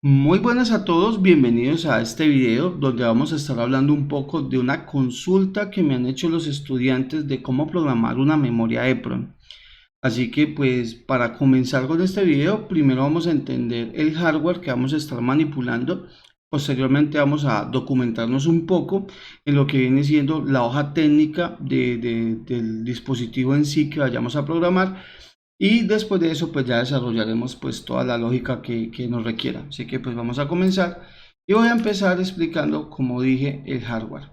Muy buenas a todos, bienvenidos a este video donde vamos a estar hablando un poco de una consulta que me han hecho los estudiantes de cómo programar una memoria EPROM. Así que pues para comenzar con este video, primero vamos a entender el hardware que vamos a estar manipulando. Posteriormente vamos a documentarnos un poco en lo que viene siendo la hoja técnica del dispositivo en sí que vayamos a programar. Y después de eso pues ya desarrollaremos pues toda la lógica que nos requiera. Así que pues vamos a comenzar y voy a empezar explicando, como dije, el hardware.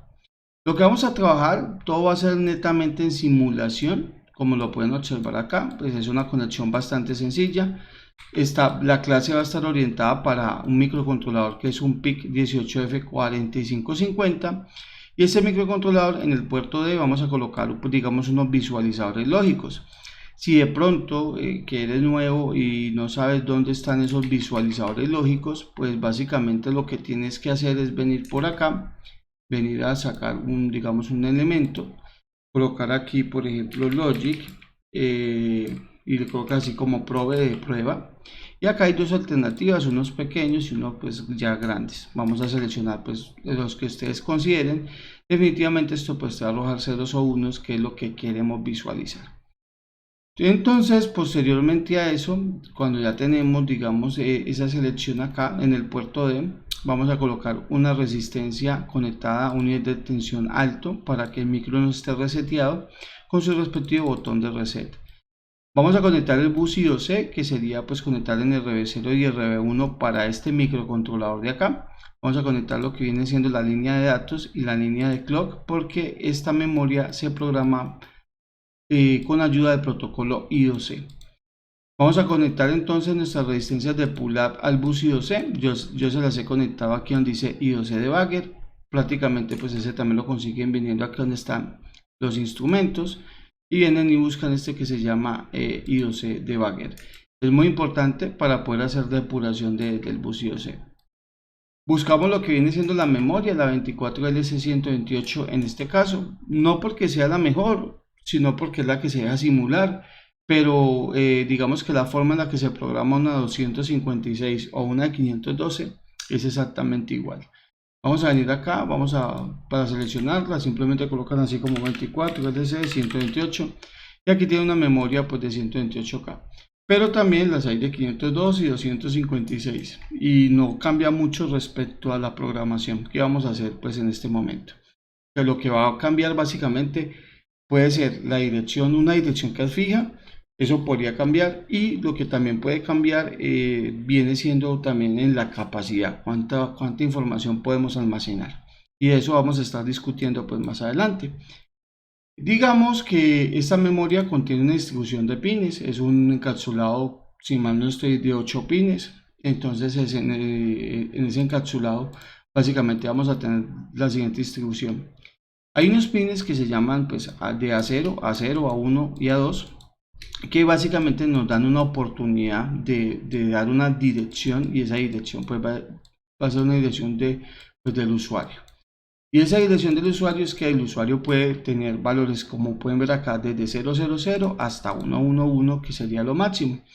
Lo que vamos a trabajar, todo va a ser netamente en simulación, como lo pueden observar acá, pues es una conexión bastante sencilla. La clase va a estar orientada para un microcontrolador que es un PIC 18F4550 y ese microcontrolador en el puerto D vamos a colocar, pues, digamos, unos visualizadores lógicos. Si de pronto que eres nuevo y no sabes dónde están esos visualizadores lógicos, pues básicamente lo que tienes que hacer es venir por acá, venir a sacar digamos, un elemento, colocar aquí, por ejemplo, Logic, y le coloca así como probe de prueba. Y acá hay dos alternativas, unos pequeños y unos pues ya grandes. Vamos a seleccionar pues los que ustedes consideren. Definitivamente esto pues te va a arrojar ceros o unos, que es lo que queremos visualizar. Entonces, posteriormente a eso, cuando ya tenemos, digamos, esa selección acá en el puerto D, vamos a colocar una resistencia conectada a un nivel de tensión alto para que el micro no esté reseteado con su respectivo botón de reset. Vamos a conectar el bus I2C, que sería pues conectar en RB0 y RB1 para este microcontrolador de acá. Vamos a conectar lo que viene siendo la línea de datos y la línea de clock, porque esta memoria se programa con ayuda del protocolo I2C. Vamos a conectar entonces nuestras resistencias de pull-up al bus I2C. Yo se las he conectado aquí donde dice I2C debugger. Prácticamente pues ese también lo consiguen viniendo aquí donde están los instrumentos y vienen y buscan este que se llama I2C debugger. Es muy importante para poder hacer depuración del bus I2C. Buscamos lo que viene siendo la memoria, la 24LC128 en este caso, no porque sea la mejor, sino porque es la que se deja simular, pero digamos que la forma en la que se programa una 256 o una 512 es exactamente igual. Vamos a venir acá, para seleccionarla, simplemente colocan así como 24LC128 y aquí tiene una memoria pues de 128K. Pero también las hay de 502 y 256 y no cambia mucho respecto a la programación que vamos a hacer pues en este momento. Pero lo que va a cambiar básicamente puede ser la dirección, una dirección que es fija, eso podría cambiar, y lo que también puede cambiar viene siendo también en la capacidad, cuánta información podemos almacenar, y eso vamos a estar discutiendo pues más adelante. Digamos que esta memoria contiene una distribución de pines, es un encapsulado, si mal no estoy, de 8 pines. Entonces en ese encapsulado básicamente vamos a tener la siguiente distribución. Hay unos pines que se llaman pues de A0, A0, A1 y A2, que básicamente nos dan una oportunidad de dar una dirección, y esa dirección pues va a ser una dirección pues, del usuario. Y esa dirección del usuario es que el usuario puede tener valores, como pueden ver acá, desde 000 hasta 111, que sería lo máximo.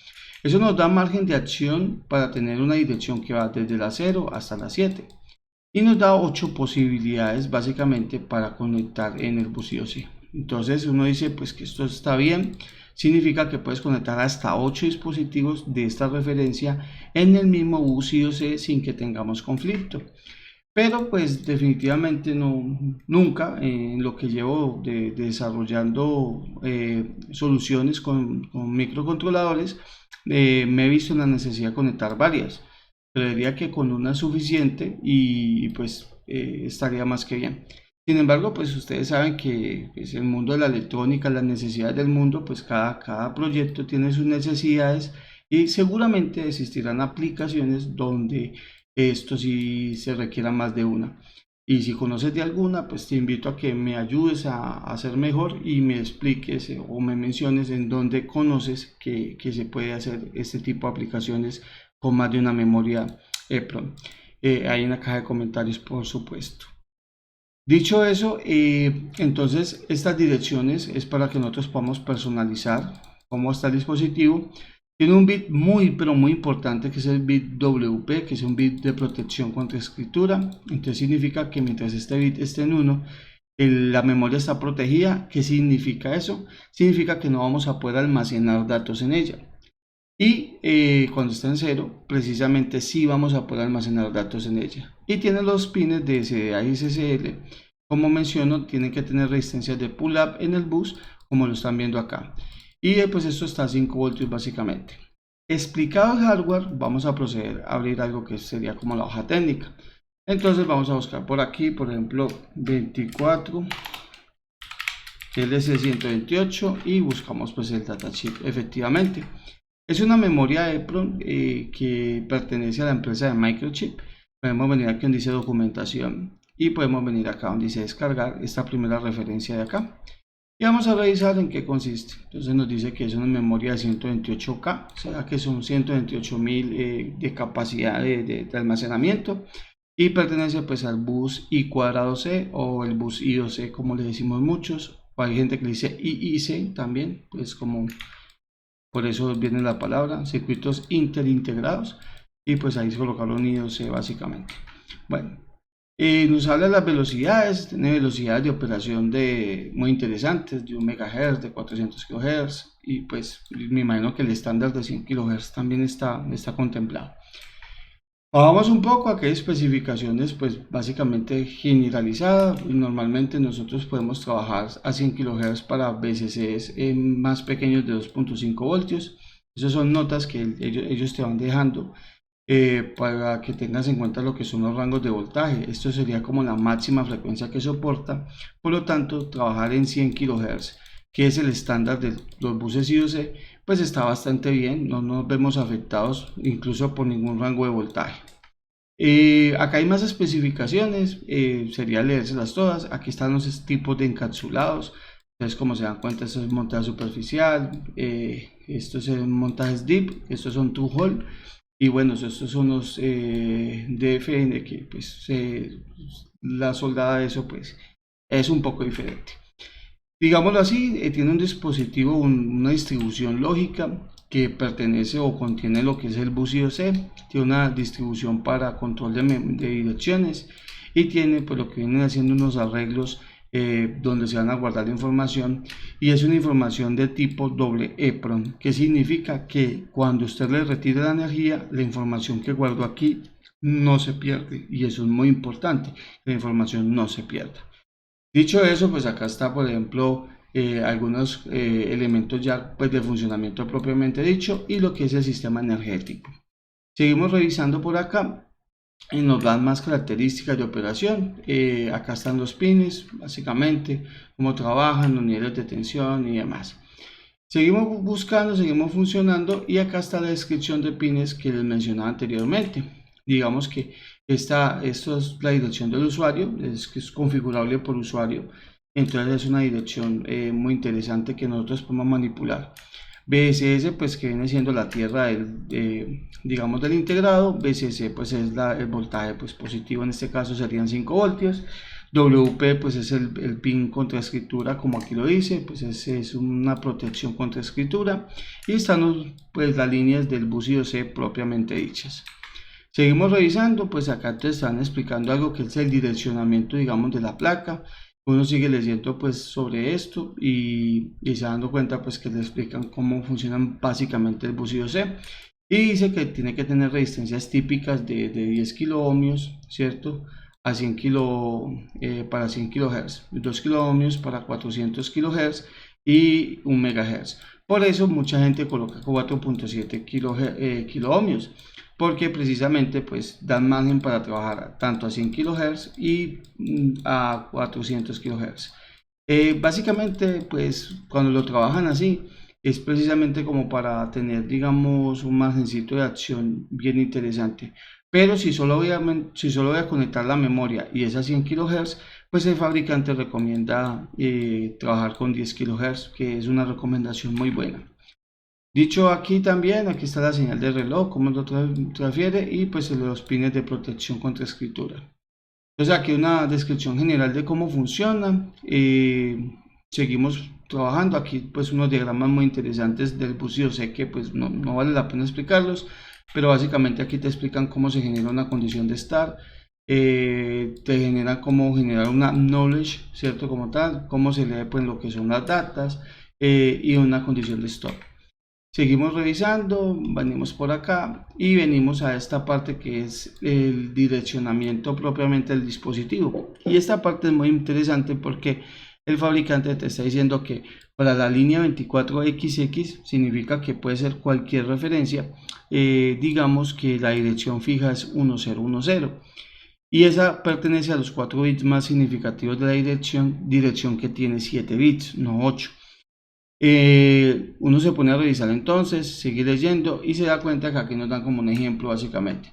Eso nos da margen de acción para tener una dirección que va desde la 0 hasta la 7. Y nos da 8 posibilidades básicamente para conectar en el bus IoC. Entonces uno dice pues que esto está bien, significa que puedes conectar hasta 8 dispositivos de esta referencia en el mismo bus IoC sin que tengamos conflicto. Pero pues definitivamente nunca en lo que llevo desarrollando soluciones con microcontroladores, me he visto en la necesidad de conectar varias. Creería que con una es suficiente y pues estaría más que bien. Sin embargo, pues ustedes saben que pues, el mundo de la electrónica, las necesidades del mundo, pues cada proyecto tiene sus necesidades, y seguramente existirán aplicaciones donde esto sí se requiera más de una. Y si conoces de alguna, pues te invito a que me ayudes a hacer mejor y me expliques o me menciones en dónde conoces que se puede hacer este tipo de aplicaciones con más de una memoria EPROM. Ahí en la caja de comentarios, por supuesto. Dicho eso, entonces estas direcciones es para que nosotros podamos personalizar cómo está el dispositivo. Tiene un bit muy pero muy importante, que es el bit WP, que es un bit de protección contra escritura. Entonces significa que mientras este bit esté en 1, la memoria está protegida. ¿Qué significa eso? Significa que no vamos a poder almacenar datos en ella. Y cuando está en 0, precisamente sí vamos a poder almacenar datos en ella. Y tiene los pines de SDA y SSL. Como menciono, tienen que tener resistencias de pull-up en el bus, como lo están viendo acá. Y pues esto está a 5 voltios básicamente. Explicado el hardware, vamos a proceder a abrir algo que sería como la hoja técnica. Entonces vamos a buscar por aquí, por ejemplo, 24 LC128 y buscamos pues el datachip. Efectivamente, es una memoria EEPROM que pertenece a la empresa de Microchip. Podemos venir aquí donde dice documentación y podemos venir acá donde dice descargar esta primera referencia de acá. Y vamos a revisar en qué consiste. Entonces nos dice que es una memoria de 128K, o sea que son 128.000 de capacidad de almacenamiento. Y pertenece pues al bus I²C o el bus I2C, como le decimos muchos. O hay gente que le dice IIC también, pues como por eso viene la palabra, circuitos interintegrados. Y pues ahí se colocaron I2C básicamente. Bueno. Nos habla de las velocidades, tiene velocidades de operación muy interesantes, de 1 MHz, de 400 kHz, y pues me imagino que el estándar de 100 kHz también está contemplado. Vamos un poco a qué especificaciones, pues básicamente generalizadas. Normalmente nosotros podemos trabajar a 100 kHz para VCCs más pequeños de 2.5 voltios. Esas son notas que ellos te van dejando. Para que tengas en cuenta lo que son los rangos de voltaje. Esto sería como la máxima frecuencia que soporta. Por lo tanto, trabajar en 100 kHz, que es el estándar de los buses I2C, pues está bastante bien. No nos vemos afectados incluso por ningún rango de voltaje. Acá hay más especificaciones, sería leérselas todas. Aquí están los tipos de encapsulados. Entonces, como se dan cuenta, esto es montaje superficial, estos son montajes deep, estos son through hole. Y bueno, estos son los DFN, que pues la soldada de eso pues es un poco diferente. Digámoslo así, tiene un dispositivo, una distribución lógica que pertenece o contiene lo que es el bus I2C, tiene una distribución para control de direcciones y tiene pues lo que vienen haciendo unos arreglos donde se van a guardar la información, y es una información de tipo doble EEPROM, que significa que cuando usted le retire la energía, la información que guardó aquí no se pierde, y eso es muy importante, la información no se pierda. Dicho eso, pues acá está por ejemplo algunos elementos ya pues de funcionamiento propiamente dicho y lo que es el sistema energético. Seguimos revisando por acá y nos dan más características de operación. Acá están los pines, básicamente, cómo trabajan, los niveles de tensión y demás. Seguimos buscando, seguimos funcionando y acá está la descripción de pines que les mencionaba anteriormente. Digamos que esto es la dirección del usuario, es configurable por usuario, entonces es una dirección muy interesante que nosotros podemos manipular. BSS pues que viene siendo la tierra digamos del integrado, BCC pues es el voltaje pues positivo, en este caso serían 5 voltios, WP pues es el pin contra escritura, como aquí lo dice, pues es una protección contra escritura, y están pues las líneas del bus I2C propiamente dichas. Seguimos revisando, pues acá te están explicando algo que es el direccionamiento digamos de la placa. Uno sigue leyendo pues sobre esto y se dando cuenta pues que le explican cómo funcionan básicamente el bus I2C, y dice que tiene que tener resistencias típicas de 10 kilo ohmios, ¿cierto? A 100 para 100 kHz, 2 kilo ohmios para 400 kHz y 1 MHz. Por eso mucha gente coloca 4.7 kilo ohmios, porque precisamente pues dan margen para trabajar tanto a 100 kHz y a 400 kHz. Básicamente pues cuando lo trabajan así es precisamente como para tener digamos un margencito de acción bien interesante. Pero si solo voy a conectar la memoria y es a 100 kHz, pues el fabricante recomienda trabajar con 10 kHz, que es una recomendación muy buena. Dicho aquí también, aquí está la señal de reloj, como lo transfiere, y pues los pines de protección contra escritura. Entonces aquí una descripción general de cómo funciona. seguimos trabajando aquí, pues unos diagramas muy interesantes del bus. Yo sé que pues no vale la pena explicarlos, pero básicamente aquí te explican cómo se genera una condición de estar, te genera cómo generar una knowledge, ¿cierto? Como tal, cómo se lee pues lo que son las datas, y una condición de stop. Seguimos revisando, venimos por acá y venimos a esta parte que es el direccionamiento propiamente del dispositivo. Y esta parte es muy interesante porque el fabricante te está diciendo que para la línea 24XX significa que puede ser cualquier referencia, digamos que la dirección fija es 1010 y esa pertenece a los 4 bits más significativos de la dirección que tiene 7 bits, no 8. Uno se pone a revisar entonces, seguir leyendo y se da cuenta que aquí nos dan como un ejemplo básicamente.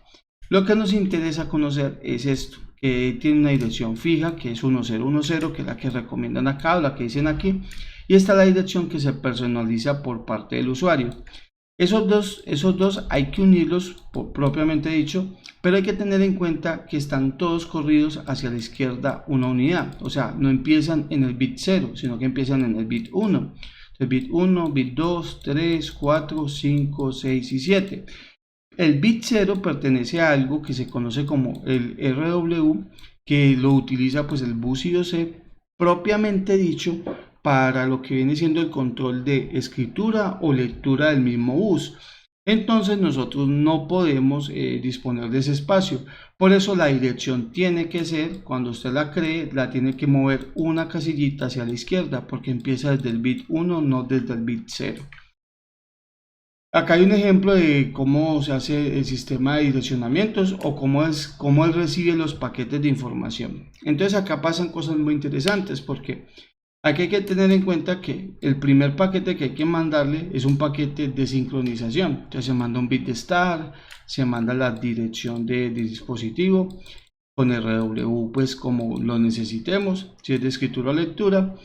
Lo que nos interesa conocer es esto, que tiene una dirección fija que es 1010, que es la que recomiendan acá o la que dicen aquí, y esta es la dirección que se personaliza por parte del usuario. Esos dos hay que unirlos propiamente dicho, pero hay que tener en cuenta que están todos corridos hacia la izquierda una unidad, o sea, no empiezan en el bit 0, sino que empiezan en el bit 1. Entonces, bit 1, bit 2, 3, 4, 5, 6 y 7. El bit 0 pertenece a algo que se conoce como el RW, que lo utiliza pues el bus IOC propiamente dicho para lo que viene siendo el control de escritura o lectura del mismo bus. Entonces nosotros no podemos disponer de ese espacio. Por eso la dirección tiene que ser, cuando usted la cree, la tiene que mover una casillita hacia la izquierda porque empieza desde el bit 1, no desde el bit 0. Acá hay un ejemplo de cómo se hace el sistema de direccionamientos o cómo él recibe los paquetes de información. Entonces acá pasan cosas muy interesantes porque aquí hay que tener en cuenta que el primer paquete que hay que mandarle es un paquete de sincronización. Entonces se manda un bit de start, se manda la dirección de dispositivo con RW pues como lo necesitemos, si es de escritura o lectura.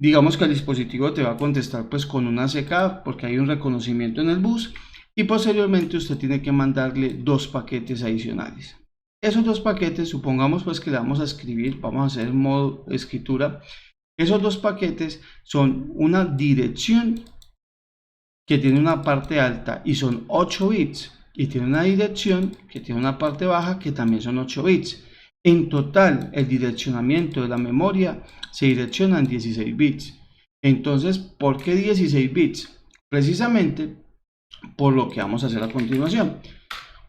Digamos que el dispositivo te va a contestar pues con una CK porque hay un reconocimiento en el bus y posteriormente usted tiene que mandarle 2 paquetes adicionales. Esos 2 paquetes, supongamos pues que le vamos a escribir, vamos a hacer modo escritura. Esos 2 paquetes son una dirección que tiene una parte alta y son 8 bits y tiene una dirección que tiene una parte baja que también son 8 bits. En total, el direccionamiento de la memoria se direcciona en 16 bits. Entonces, ¿por qué 16 bits? Precisamente por lo que vamos a hacer a continuación.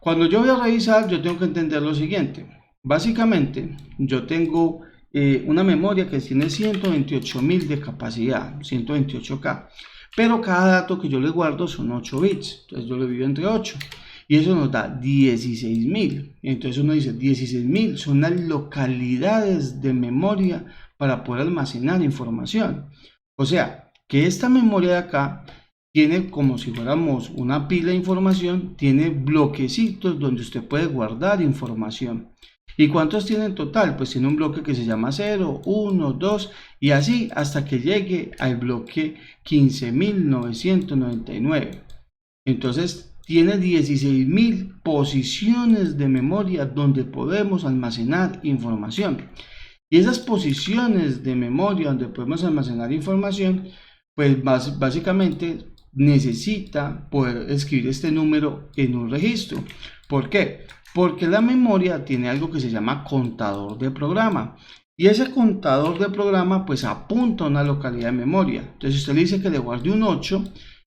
Cuando yo voy a revisar, yo tengo que entender lo siguiente. Básicamente, yo tengo una memoria que tiene 128.000 de capacidad, 128K, pero cada dato que yo le guardo son 8 bits, entonces yo lo divido entre 8 y eso nos da 16.000. Entonces uno dice 16.000 son las localidades de memoria para poder almacenar información. O sea que esta memoria de acá tiene, como si fuéramos una pila de información, tiene bloquecitos donde usted puede guardar información. ¿Y cuántos tiene en total? Pues tiene un bloque que se llama 0, 1, 2 y así hasta que llegue al bloque 15.999. Entonces tiene 16.000 posiciones de memoria donde podemos almacenar información. Y esas posiciones de memoria donde podemos almacenar información, pues básicamente necesita poder escribir este número en un registro. ¿Por qué? Porque la memoria tiene algo que se llama contador de programa y ese contador de programa pues apunta a una localidad de memoria. Entonces si usted le dice que le guarde un 8,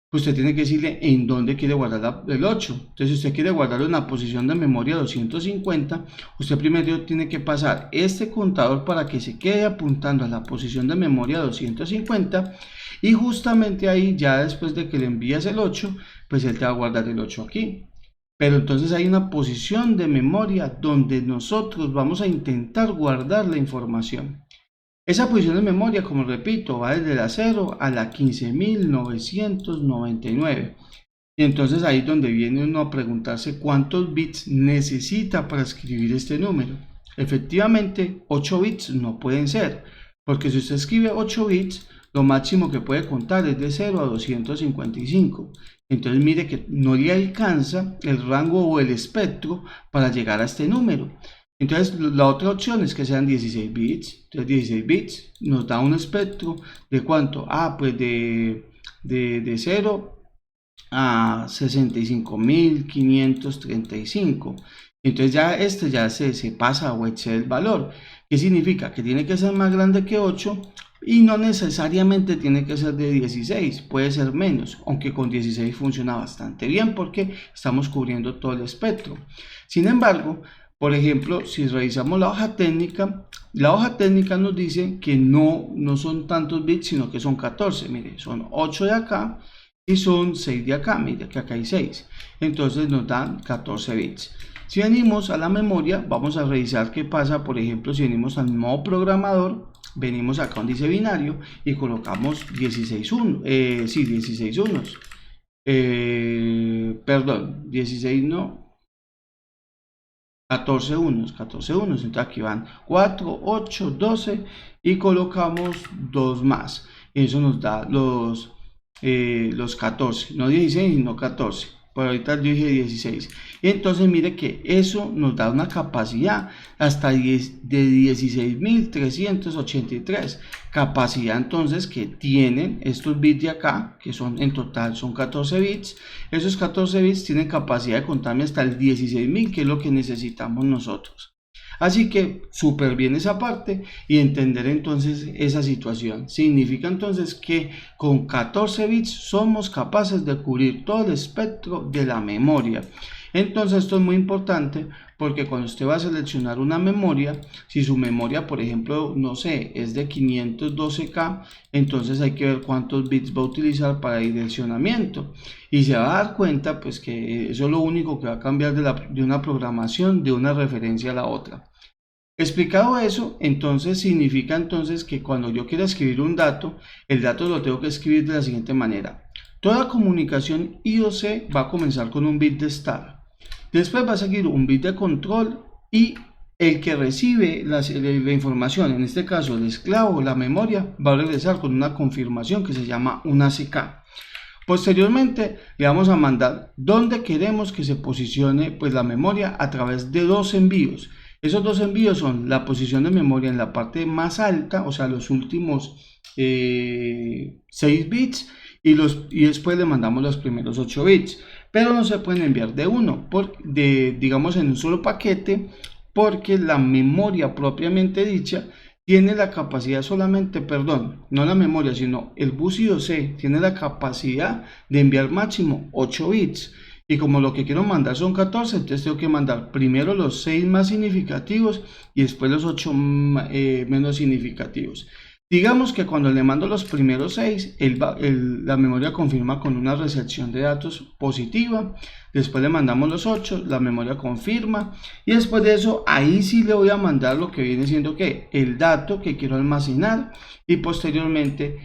pues usted tiene que decirle en dónde quiere guardar el 8. Entonces si usted quiere guardarlo en la posición de memoria 250, usted primero tiene que pasar este contador para que se quede apuntando a la posición de memoria 250 y justamente ahí, ya después de que le envías el 8, pues él te va a guardar el 8 aquí. Pero entonces hay una posición de memoria donde nosotros vamos a intentar guardar la información. Esa posición de memoria, como repito, va desde la 0 a la 15.999. Y entonces ahí es donde viene uno a preguntarse cuántos bits necesita para escribir este número. Efectivamente, 8 bits no pueden ser, porque si usted escribe 8 bits, lo máximo que puede contar es de 0 a 255. Entonces mire que no le alcanza el rango o el espectro para llegar a este número. Entonces la otra opción es que sean 16 bits. Entonces 16 bits nos da un espectro de ¿cuánto? Pues de 0 a 65.535. Entonces ya se pasa o excede el valor. ¿Qué significa? Que tiene que ser más grande que 8 y no necesariamente tiene que ser de 16, puede ser menos, aunque con 16 funciona bastante bien porque estamos cubriendo todo el espectro. Sin embargo, por ejemplo, si revisamos la hoja técnica nos dice que no son tantos bits, sino que son 14. Mire, son 8 de acá y son 6 de acá. Mire que acá hay 6. Entonces nos dan 14 bits. Si venimos a la memoria, vamos a revisar qué pasa. Por ejemplo, si venimos al modo programador, venimos acá donde dice binario y colocamos 16 unos. 16 unos. Perdón, 16 no. 14 unos. Entonces aquí van 4, 8, 12 y colocamos 2 más. Eso nos da los 14, no 16, no 14. Por ahorita yo dije 16. Entonces mire que eso nos da una capacidad hasta de 16.383. Capacidad entonces que tienen estos bits de acá, que son en total son 14 bits. Esos 14 bits tienen capacidad de contarme hasta el 16.000, que es lo que necesitamos nosotros. Así que súper bien esa parte y entender entonces esa situación. Significa entonces que con 14 bits somos capaces de cubrir todo el espectro de la memoria. Entonces esto es muy importante porque cuando usted va a seleccionar una memoria, si su memoria por ejemplo, no sé, es de 512K, entonces hay que ver cuántos bits va a utilizar para direccionamiento y se va a dar cuenta pues que eso es lo único que va a cambiar de una programación de una referencia a la otra. Explicado eso, entonces significa entonces que cuando yo quiera escribir un dato, el dato lo tengo que escribir de la siguiente manera. Toda comunicación IOC va a comenzar con un bit de start. Después va a seguir un bit de control y el que recibe la información, en este caso el esclavo, la memoria, va a regresar con una confirmación que se llama una ACK. Posteriormente le vamos a mandar dónde queremos que se posicione pues, la memoria a través de dos envíos. Esos dos envíos son la posición de memoria en la parte más alta, o sea, los últimos 6 bits, y después le mandamos los primeros 8 bits. Pero no se pueden enviar de uno, digamos en un solo paquete, porque la memoria propiamente dicha tiene la capacidad solamente, perdón, no la memoria, sino el bus IOC tiene la capacidad de enviar máximo 8 bits. Y como lo que quiero mandar son 14, entonces tengo que mandar primero los 6 más significativos y después los 8 menos significativos. Digamos que cuando le mando los primeros 6, la memoria confirma con una recepción de datos positiva. Después le mandamos los 8, la memoria confirma. Y después de eso, ahí sí le voy a mandar lo que viene siendo que el dato que quiero almacenar. Y posteriormente,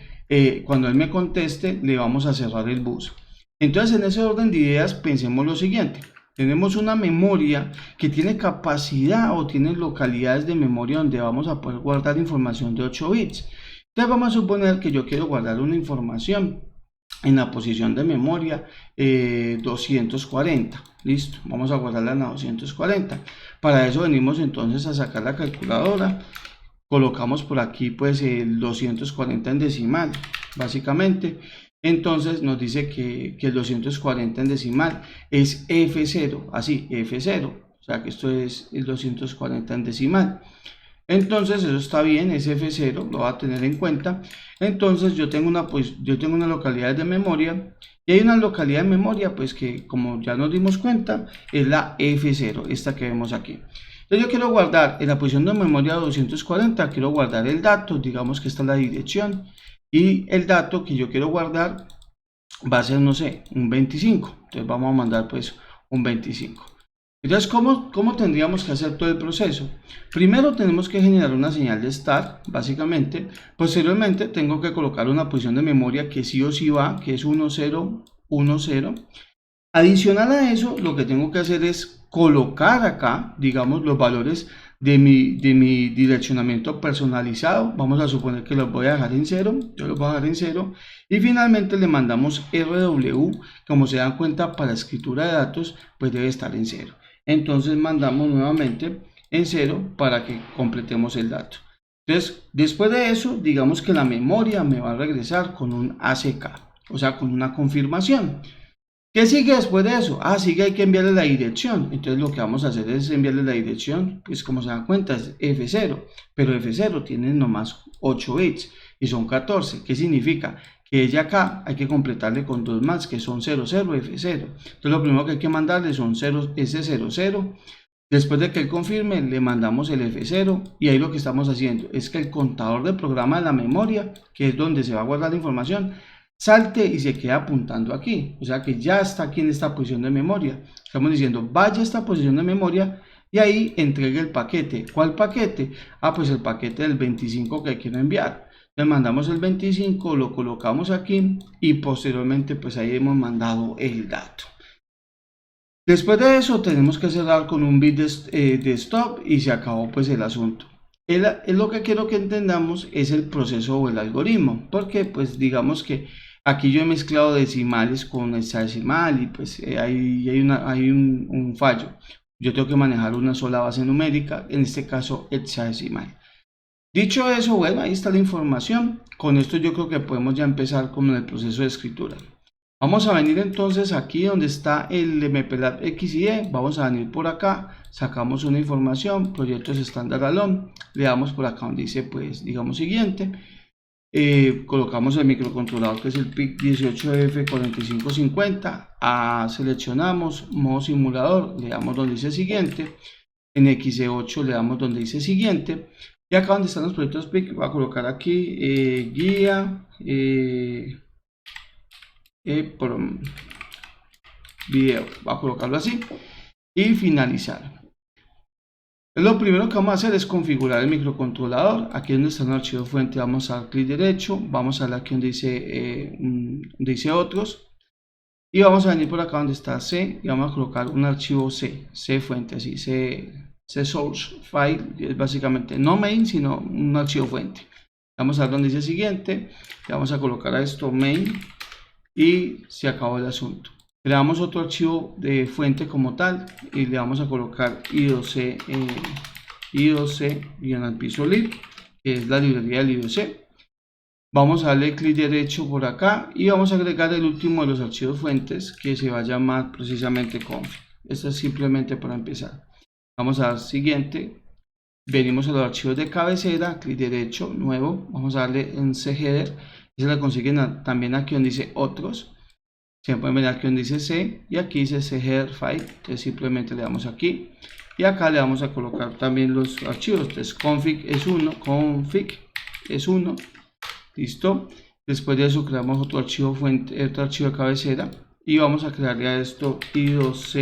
cuando él me conteste, le vamos a cerrar el bus. Entonces, en ese orden de ideas, pensemos lo siguiente. Tenemos una memoria que tiene capacidad o tiene localidades de memoria donde vamos a poder guardar información de 8 bits. Entonces vamos a suponer que yo quiero guardar una información en la posición de memoria 240. Listo, vamos a guardarla en la 240. Para eso venimos entonces a sacar la calculadora. Colocamos por aquí pues el 240 en decimal, básicamente. Entonces nos dice que el 240 en decimal es F0, así, F0, o sea que esto es el 240 en decimal. Entonces eso está bien, es F0, lo va a tener en cuenta. Entonces yo tengo una localidad de memoria y hay una localidad de memoria pues que como ya nos dimos cuenta es la F0, esta que vemos aquí. Entonces yo quiero guardar en la posición de memoria 240, quiero guardar el dato, digamos que esta es la dirección. Y el dato que yo quiero guardar va a ser, no sé, un 25. Entonces vamos a mandar pues un 25. Entonces, ¿cómo tendríamos que hacer todo el proceso? Primero tenemos que generar una señal de start, básicamente. Posteriormente tengo que colocar una posición de memoria que sí o sí va, que es 1010. Adicional a eso, lo que tengo que hacer es colocar acá, digamos, los valores de mi direccionamiento personalizado. Vamos a suponer que los voy a dejar en 0, yo los voy a dejar en 0. Y finalmente le mandamos RW, como se dan cuenta para escritura de datos, pues debe estar en 0. Entonces mandamos nuevamente en 0 para que completemos el dato. Entonces, después de eso, digamos que la memoria me va a regresar con un ACK, o sea, con una confirmación. ¿Qué sigue después de eso? Sigue, hay que enviarle la dirección. Entonces lo que vamos a hacer es enviarle la dirección, pues como se dan cuenta es F0, pero F0 tiene nomás 8 bits y son 14. ¿Qué significa? Que ella acá hay que completarle con 2 más, que son 00, F0. Entonces lo primero que hay que mandarle son 0, S00. Después de que él confirme, le mandamos el F0 y ahí lo que estamos haciendo es que el contador de programa de la memoria, que es donde se va a guardar la información, salte y se queda apuntando aquí, o sea que ya está aquí en esta posición de memoria. Estamos diciendo vaya a esta posición de memoria y ahí entregue el paquete. ¿Cuál paquete? Pues el paquete del 25 que quiero enviar. Le mandamos el 25, lo colocamos aquí y posteriormente pues ahí hemos mandado el dato. Después de eso tenemos que cerrar con un bit de stop y se acabó pues el asunto. Lo que quiero que entendamos es el proceso o el algoritmo, porque pues digamos que aquí yo he mezclado decimales con hexadecimal y pues hay un fallo. Yo tengo que manejar una sola base numérica, en este caso hexadecimal. Dicho eso, bueno, ahí está la información. Con esto yo creo que podemos ya empezar con el proceso de escritura. Vamos a venir entonces aquí donde está el MPLAB XIE, vamos a venir por acá, sacamos una información, proyectos estándar alone, le damos por acá donde dice pues digamos siguiente, colocamos el microcontrolador que es el PIC 18F4550, seleccionamos modo simulador, le damos donde dice siguiente, en XE8 le damos donde dice siguiente, y acá donde están los proyectos PIC voy a colocar aquí guía, por video, voy a colocarlo así y finalizar. Lo primero que vamos a hacer es configurar el microcontrolador. Aquí donde está el archivo fuente vamos a dar clic derecho, vamos a dar aquí donde dice otros y vamos a venir por acá donde está C y vamos a colocar un archivo C fuente, así C source file, es básicamente no main sino un archivo fuente. Vamos a dar donde dice siguiente, le vamos a colocar a esto main y se acabó el asunto. Le damos otro archivo de fuente como tal y le vamos a colocar IDOC al piso lib, que es la librería del IDOC. Vamos a darle clic derecho por acá y vamos a agregar el último de los archivos fuentes que se va a llamar precisamente config. Esto es simplemente para empezar. Vamos a dar siguiente, venimos a los archivos de cabecera, clic derecho, nuevo, vamos a darle en cheader. Se la consiguen también aquí donde dice otros, se pueden ver aquí donde dice C y aquí dice cheader file, entonces simplemente le damos aquí y acá le vamos a colocar también los archivos. Entonces config es 1, listo. Después de eso creamos otro archivo fuente, otro archivo de cabecera y vamos a crearle a esto IDOC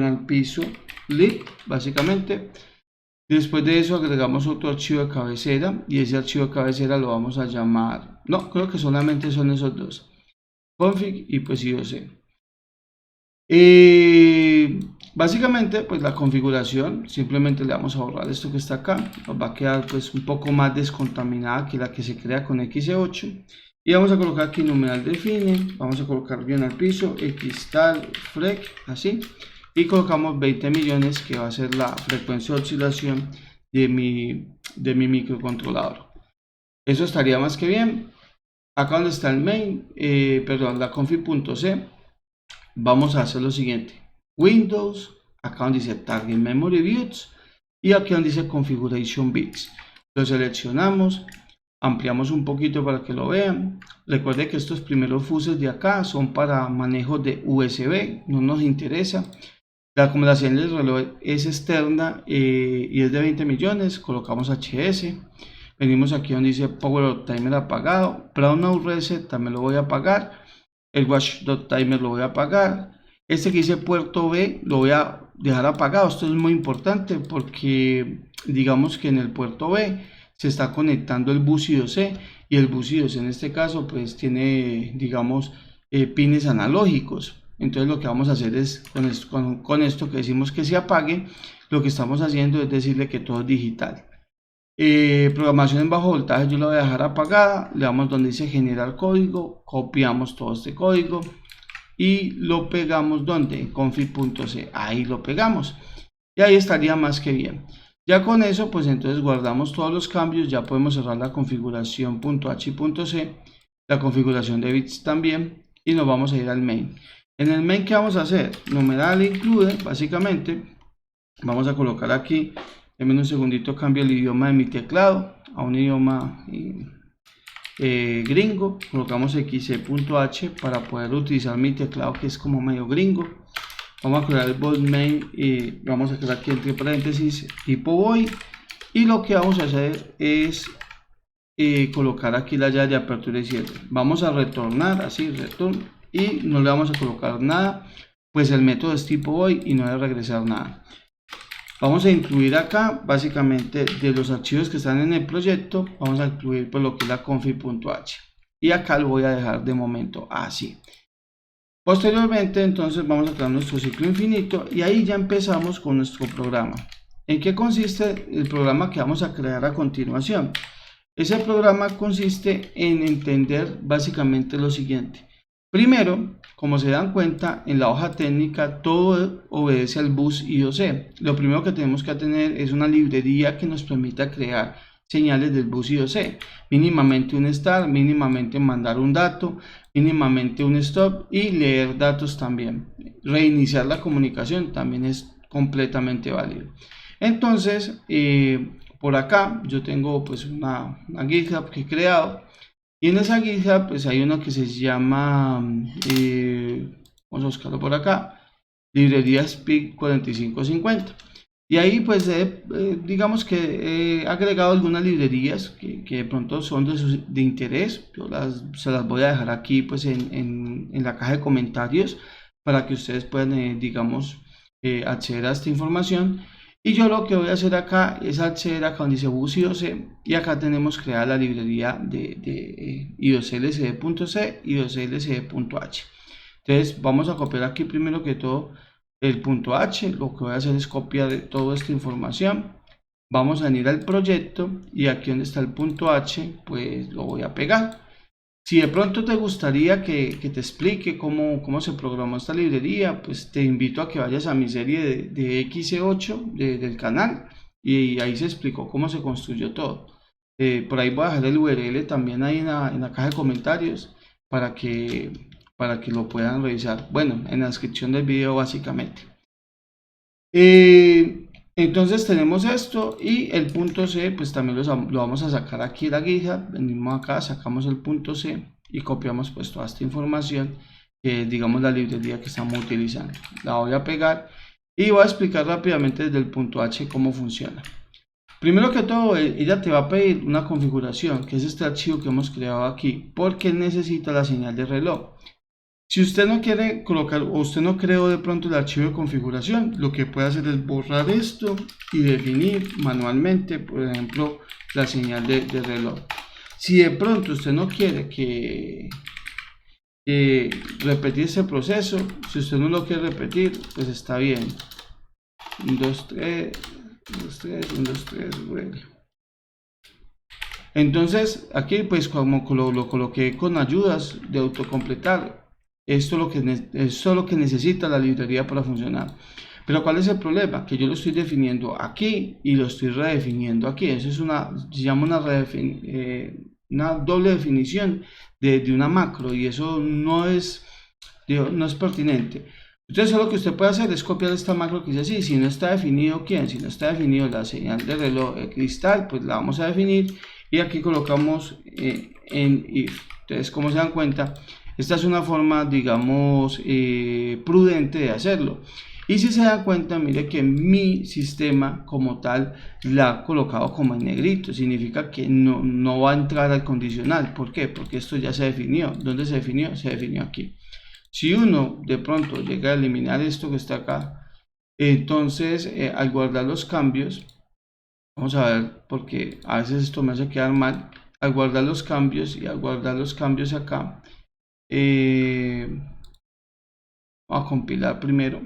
al piso lib básicamente. Después de eso agregamos otro archivo de cabecera y ese archivo de cabecera lo vamos a llamar, no, creo que solamente son esos dos, config y pues IOC. Básicamente pues la configuración, simplemente le vamos a borrar esto que está acá, nos va a quedar pues un poco más descontaminada que la que se crea con XE8 y vamos a colocar aquí numeral define, vamos a colocar bien al piso, xtal frec, así. Y colocamos 20 millones que va a ser la frecuencia de oscilación de mi microcontrolador. Eso estaría más que bien. Acá donde está el main, la config.c, vamos a hacer lo siguiente. Windows, acá donde dice Target Memory Bits y aquí donde dice Configuration Bits. Lo seleccionamos, ampliamos un poquito para que lo vean. Recuerde que estos primeros fuses de acá son para manejo de USB, no nos interesa. La acumulación del reloj es externa y es de 20 millones, colocamos HS, venimos aquí donde dice Power Timer apagado, Brownout Reset también lo voy a apagar, el Watch.Timer lo voy a apagar, este que dice puerto B lo voy a dejar apagado. Esto es muy importante porque digamos que en el puerto B se está conectando el bus IOC y el bus IOC en este caso pues tiene digamos pines analógicos. Entonces lo que vamos a hacer es con esto que decimos que se apague, lo que estamos haciendo es decirle que todo es digital. Programación en bajo voltaje yo la voy a dejar apagada, le damos donde dice generar código, copiamos todo este código y lo pegamos donde en config.c, ahí lo pegamos. y ahí estaría más que bien. Ya con eso, pues entonces guardamos todos los cambios, ya podemos cerrar la configuración .h y .c, la configuración de bits también, y nos vamos a ir al main. En el main, ¿qué vamos a hacer? Numeral include, básicamente, vamos a colocar aquí, denme un segundito, cambio el idioma de mi teclado a un idioma gringo, colocamos xc.h para poder utilizar mi teclado que es como medio gringo. Vamos a crear el bold main y vamos a crear aquí entre paréntesis tipo void, y lo que vamos a hacer es colocar aquí la llave de apertura y cierre. Vamos a retornar así, return, y no le vamos a colocar nada, pues el método es tipo void y no debe regresar nada. Vamos a incluir acá básicamente de los archivos que están en el proyecto, vamos a incluir pues lo que es la config.h, y acá lo voy a dejar de momento así. Posteriormente, entonces vamos a crear nuestro ciclo infinito y ahí ya empezamos con nuestro programa. ¿En qué consiste el programa que vamos a crear a continuación? Ese programa consiste en entender básicamente lo siguiente. Primero, como se dan cuenta, en la hoja técnica todo obedece al bus I2C. Lo primero que tenemos que tener es una librería que nos permita crear señales del bus I2C, mínimamente un start, mínimamente mandar un dato, mínimamente un stop y leer datos también. Reiniciar la comunicación también es completamente válido. Entonces, por acá yo tengo pues una GitHub que he creado, y en esa GitHub pues hay uno que se llama, vamos a buscarlo por acá, librería Speak 4550. Y ahí pues digamos que he agregado algunas librerías que de pronto son de interés. Yo se las voy a dejar aquí pues en la caja de comentarios para que ustedes puedan digamos acceder a esta información. Y yo lo que voy a hacer acá es acceder acá donde dice bus I2C, y acá tenemos creada la librería de I2C-LCD.c y I2C-LCD.h. Entonces vamos a copiar aquí primero que todo el .h, lo que voy a hacer es copiar toda esta información, vamos a venir al proyecto y aquí donde está el .h pues lo voy a pegar. Si de pronto te gustaría que te explique cómo se programó esta librería, pues te invito a que vayas a mi serie de XC8 del canal, y ahí se explicó cómo se construyó todo. Por ahí voy a dejar el URL también ahí en la caja de comentarios para que lo puedan revisar, bueno, en la descripción del video básicamente. Entonces tenemos esto, y el .c pues también lo vamos a sacar aquí de la GitHub. Venimos acá, sacamos el .c y copiamos pues toda esta información, digamos la librería que estamos utilizando. La voy a pegar y voy a explicar rápidamente desde el .h cómo funciona. Primero que todo, ella te va a pedir una configuración, que es este archivo que hemos creado aquí, porque necesita la señal de reloj. Si usted no quiere colocar, o usted no creó de pronto el archivo de configuración, lo que puede hacer es borrar esto y definir manualmente, por ejemplo, la señal de reloj. Si de pronto usted no quiere repetir ese proceso, si usted no lo quiere repetir, pues está bien. 1, 2, 3, 1, 2, 3, 1, 2, 3, bueno. Entonces, aquí pues como lo coloqué con ayudas de autocompletar, esto es lo que necesita la librería para funcionar. Pero ¿cuál es el problema? Que yo lo estoy definiendo aquí y lo estoy redefiniendo aquí. Eso es se llama una doble definición de una macro, y eso no es pertinente. Entonces lo que usted puede hacer es copiar esta macro que dice así: si no está definido si no está definido la señal de reloj cristal, pues la vamos a definir, y aquí colocamos en if. Entonces, como se dan cuenta, esta es una forma, digamos, prudente de hacerlo. Y si se dan cuenta, mire que mi sistema como tal la ha colocado como en negrito. Significa que no va a entrar al condicional. ¿Por qué? Porque esto ya se definió. ¿Dónde se definió? Se definió aquí. Si uno de pronto llega a eliminar esto que está acá, entonces al guardar los cambios, vamos a ver, porque a veces esto me hace quedar mal. Al guardar los cambios y al guardar los cambios acá, vamos a compilar primero.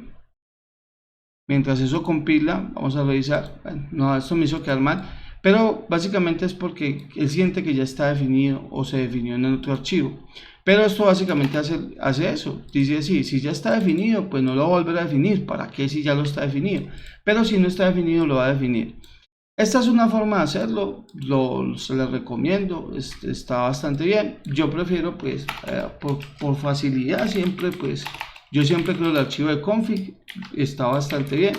Mientras eso compila, vamos a revisar. Bueno, no, esto me hizo quedar mal, pero básicamente es porque él siente que ya está definido o se definió en el otro archivo. Pero esto básicamente hace eso, dice así, si ya está definido, pues no lo va a volver a definir, ¿para qué si ya lo está definido? Pero si no está definido, lo va a definir. Esta es una forma de hacerlo, se les recomiendo, está bastante bien. Yo prefiero pues por facilidad siempre, pues yo siempre creo el archivo de config, está bastante bien,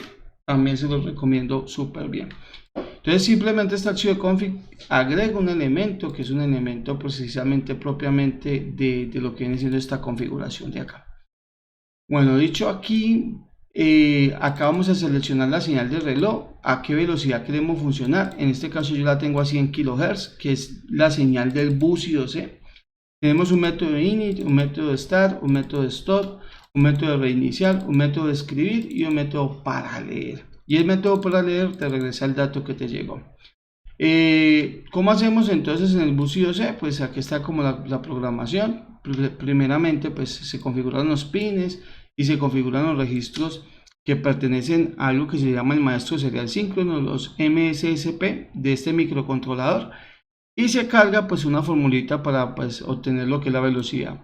también se los recomiendo súper bien. Entonces simplemente este archivo de config agrega un elemento que es un elemento precisamente propiamente de lo que viene siendo esta configuración de acá. Bueno, dicho aquí, acá vamos a seleccionar la señal de reloj, a qué velocidad queremos funcionar. En este caso yo la tengo a 100 kHz, que es la señal del bus I2C. Tenemos un método de init, un método de start, un método de stop, un método de reiniciar, un método de escribir y un método para leer. Y el método para leer te regresa el dato que te llegó. ¿Cómo hacemos entonces en el bus I2C? Pues aquí está como la programación. Primeramente pues se configuran los pines y se configuran los registros que pertenecen a algo que se llama el maestro serial síncrono, los MSSP de este microcontrolador, y se carga pues una formulita para pues obtener lo que es la velocidad.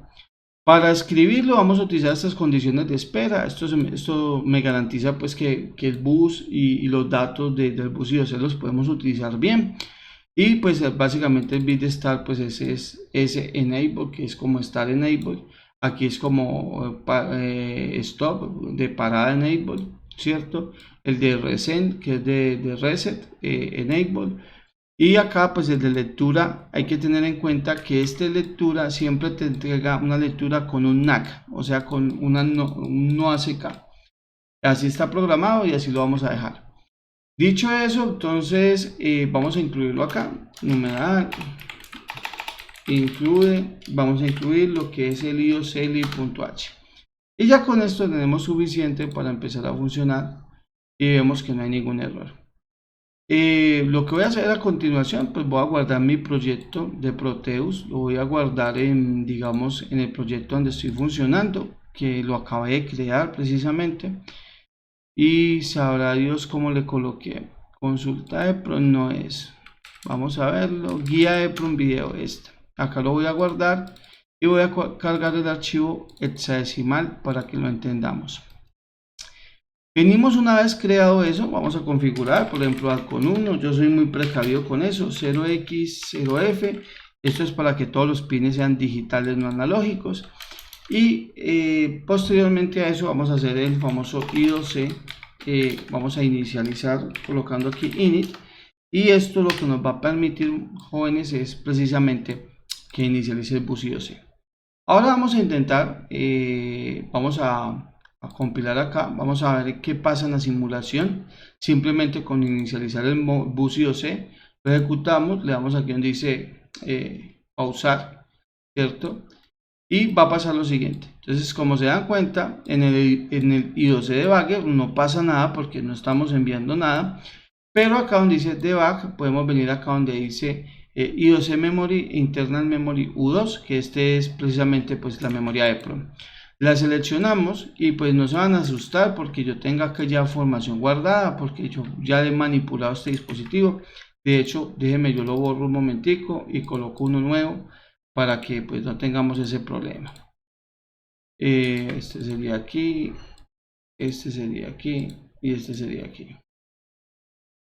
Para escribirlo vamos a utilizar estas condiciones de espera. Esto me garantiza pues que el bus y los datos del bus I2C los podemos utilizar bien. Y pues básicamente el bit de start pues ese es enable, que es como start enable. Aquí es como stop, de parada enable, ¿cierto? El de reset, que es de reset enable. Y acá pues el de lectura, hay que tener en cuenta que esta lectura siempre te entrega una lectura con un NAC, o sea con un no ACK. Así está programado y así lo vamos a dejar. Dicho eso, entonces vamos a incluirlo acá, numeral, incluye, vamos a incluir lo que es el ioceli.h. Y ya con esto tenemos suficiente para empezar a funcionar y vemos que no hay ningún error. Lo que voy a hacer a continuación, pues voy a guardar mi proyecto de Proteus, lo voy a guardar digamos, en el proyecto donde estoy funcionando, que lo acabé de crear precisamente, y sabrá Dios cómo le coloqué. Consulta EPROM no es, vamos a verlo, guía EPROM video acá lo voy a guardar y voy a cargar el archivo hexadecimal para que lo entendamos. Venimos una vez creado eso, vamos a configurar, por ejemplo, con 1, yo soy muy precavido con eso, 0x, 0f, esto es para que todos los pines sean digitales, no analógicos, y posteriormente a eso vamos a hacer el famoso I2C, vamos a inicializar colocando aquí init, y esto lo que nos va a permitir, jóvenes, es precisamente que inicialice el bus I2C. Ahora vamos a intentar, vamos a compilar acá, vamos a ver qué pasa en la simulación. Simplemente con inicializar el bus I2C lo ejecutamos, le damos aquí donde dice pausar, ¿cierto? Y va a pasar lo siguiente. Entonces, como se dan cuenta, en el I2C debugger no pasa nada porque no estamos enviando nada, pero acá donde dice debug podemos venir acá donde dice I2C memory internal memory U2, que este es precisamente pues la memoria EPROM. La seleccionamos y pues no se van a asustar porque yo tengo acá ya información guardada, porque yo ya he manipulado este dispositivo. De hecho, déjenme, yo lo borro un momentico y coloco uno nuevo para que pues no tengamos ese problema. Este sería aquí, este sería aquí y este sería aquí.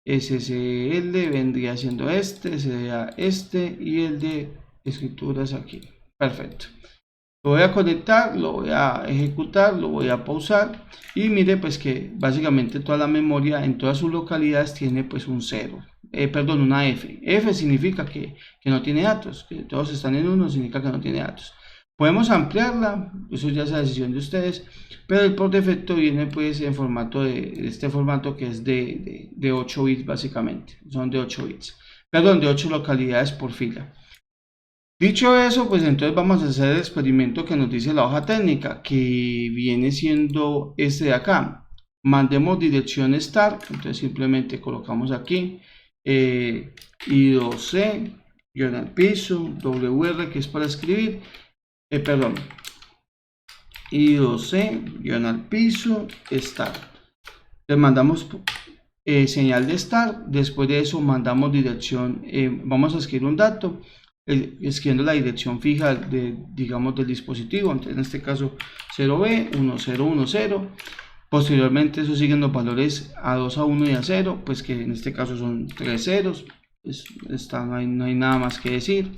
SSL vendría siendo sería este, y el de escrituras aquí. Perfecto. Lo voy a conectar, lo voy a ejecutar, lo voy a pausar y mire pues que básicamente toda la memoria en todas sus localidades tiene pues un 0, perdón, una F. F significa que no tiene datos, que todos están en 1 significa que no tiene datos. Podemos ampliarla, eso ya es la decisión de ustedes, pero por defecto viene pues en formato de este formato que es de 8 bits básicamente, son de 8 bits, perdón, de 8 localidades por fila. Dicho eso, pues entonces vamos a hacer el experimento que nos dice la hoja técnica, que viene siendo este de acá. Mandemos dirección start, entonces simplemente colocamos aquí I2C, guión al piso, WR, que es para escribir, perdón, I2C, guión al piso, start. Le mandamos señal de start, después de eso mandamos dirección, vamos a escribir un dato. escribiendo la dirección fija digamos, del dispositivo. Entonces en este caso 0B1010. Posteriormente eso siguen los valores A2, A1 y A0, pues que en este caso son 3 ceros, no hay nada más que decir,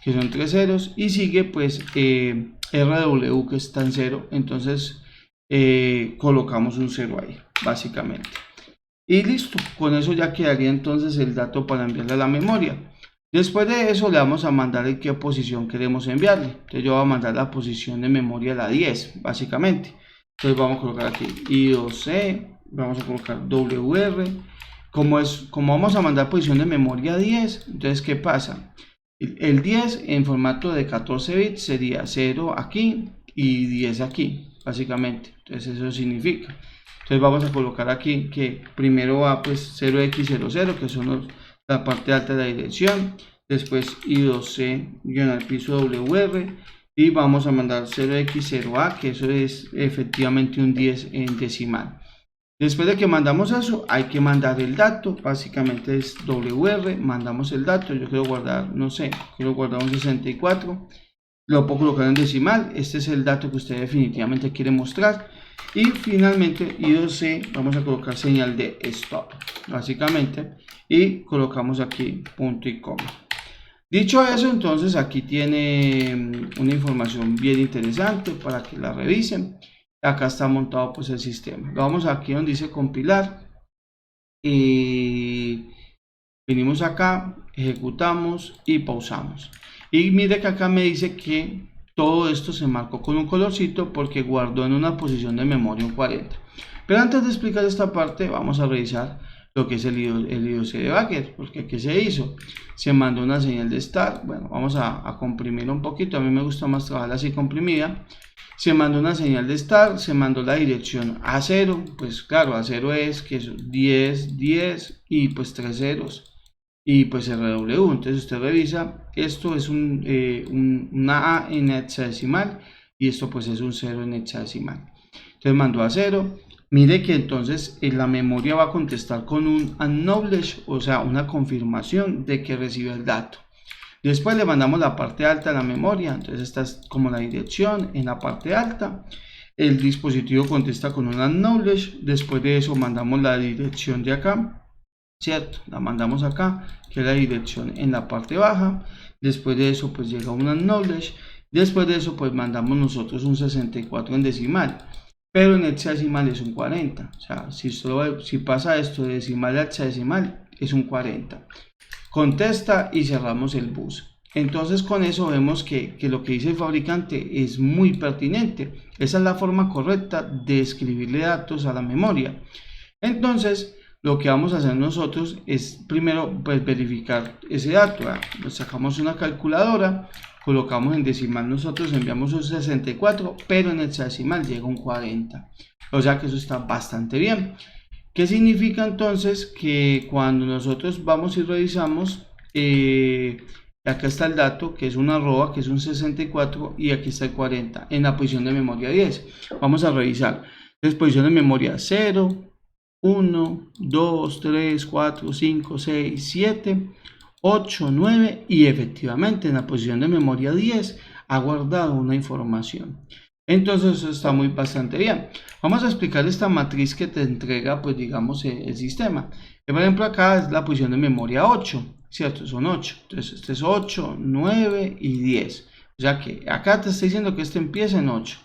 que son 3 ceros, y sigue pues RW que está en 0, entonces colocamos un 0 ahí, básicamente. Y listo, con eso ya quedaría entonces el dato para enviarle a la memoria. Después de eso le vamos a mandar en qué posición queremos enviarle. Entonces yo voy a mandar la posición de memoria, la 10, básicamente. Entonces vamos a colocar aquí I2C, vamos a colocar WR. Como vamos a mandar posición de memoria 10, entonces ¿qué pasa? El 10 en formato de 14 bits sería 0 aquí y 10 aquí, básicamente. Entonces eso significa. Entonces vamos a colocar aquí que primero va pues 0x00, que son la parte alta de la dirección. Después I2C-piso WR. Y vamos a mandar 0x0a, que eso es efectivamente un 10 en decimal. Después de que mandamos eso, hay que mandar el dato. Básicamente es WR, mandamos el dato. Yo quiero guardar, no sé, quiero guardar un 64. Lo puedo colocar en decimal. Este es el dato que usted definitivamente quiere mostrar. Y finalmente I2C, vamos a colocar señal de stop, básicamente. Y colocamos aquí punto y coma. Dicho eso, entonces aquí tiene una información bien interesante para que la revisen. Acá está montado pues el sistema. Lo vamos aquí donde dice compilar y venimos acá, ejecutamos y pausamos. Y mire que acá me dice que todo esto se marcó con un colorcito porque guardó en una posición de memoria un 40. Pero antes de explicar esta parte, vamos a revisar lo que es el I2C debugger, porque ¿qué se hizo? Se mandó una señal de start. Bueno, vamos a comprimir un poquito, a mí me gusta más trabajar así comprimida. Se mandó una señal de start, se mandó la dirección A0, pues claro, A0 es que es 10, 10 y pues 3 ceros y pues RW. Entonces usted revisa, esto es una A en hexadecimal y esto pues es un 0 en hexadecimal. Entonces mandó A0. Mire que entonces la memoria va a contestar con un acknowledge, o sea, una confirmación de que recibe el dato. Después le mandamos la parte alta de la memoria, entonces esta es como la dirección en la parte alta. El dispositivo contesta con un acknowledge. Después de eso mandamos la dirección de acá, ¿cierto? La mandamos acá, que es la dirección en la parte baja. Después de eso pues llega un acknowledge. Después de eso pues mandamos nosotros un 64 en decimal. Pero en hexadecimal es un 40, o sea, si pasa esto de decimal a hexadecimal es un 40. Contesta y cerramos el bus. Entonces con eso vemos que lo que dice el fabricante es muy pertinente. Esa es la forma correcta de escribirle datos a la memoria. Entonces lo que vamos a hacer nosotros es primero pues verificar ese dato. Pues sacamos una calculadora, colocamos en decimal, nosotros enviamos un 64, pero en hexadecimal llega un 40, o sea que eso está bastante bien. ¿Qué significa entonces? Que cuando nosotros vamos y revisamos, acá está el dato, que es una arroba, que es un 64, y aquí está el 40, en la posición de memoria 10. Vamos a revisar, es posición de memoria 0, 1, 2, 3, 4, 5, 6, 7, 8, 9 y efectivamente en la posición de memoria 10 ha guardado una información. Entonces eso está bastante bien. Vamos a explicar esta matriz que te entrega pues digamos el sistema. Por ejemplo acá es la posición de memoria 8, ¿cierto? Son 8. Entonces este es 8, 9 y 10. O sea que acá te está diciendo que este empieza en 8.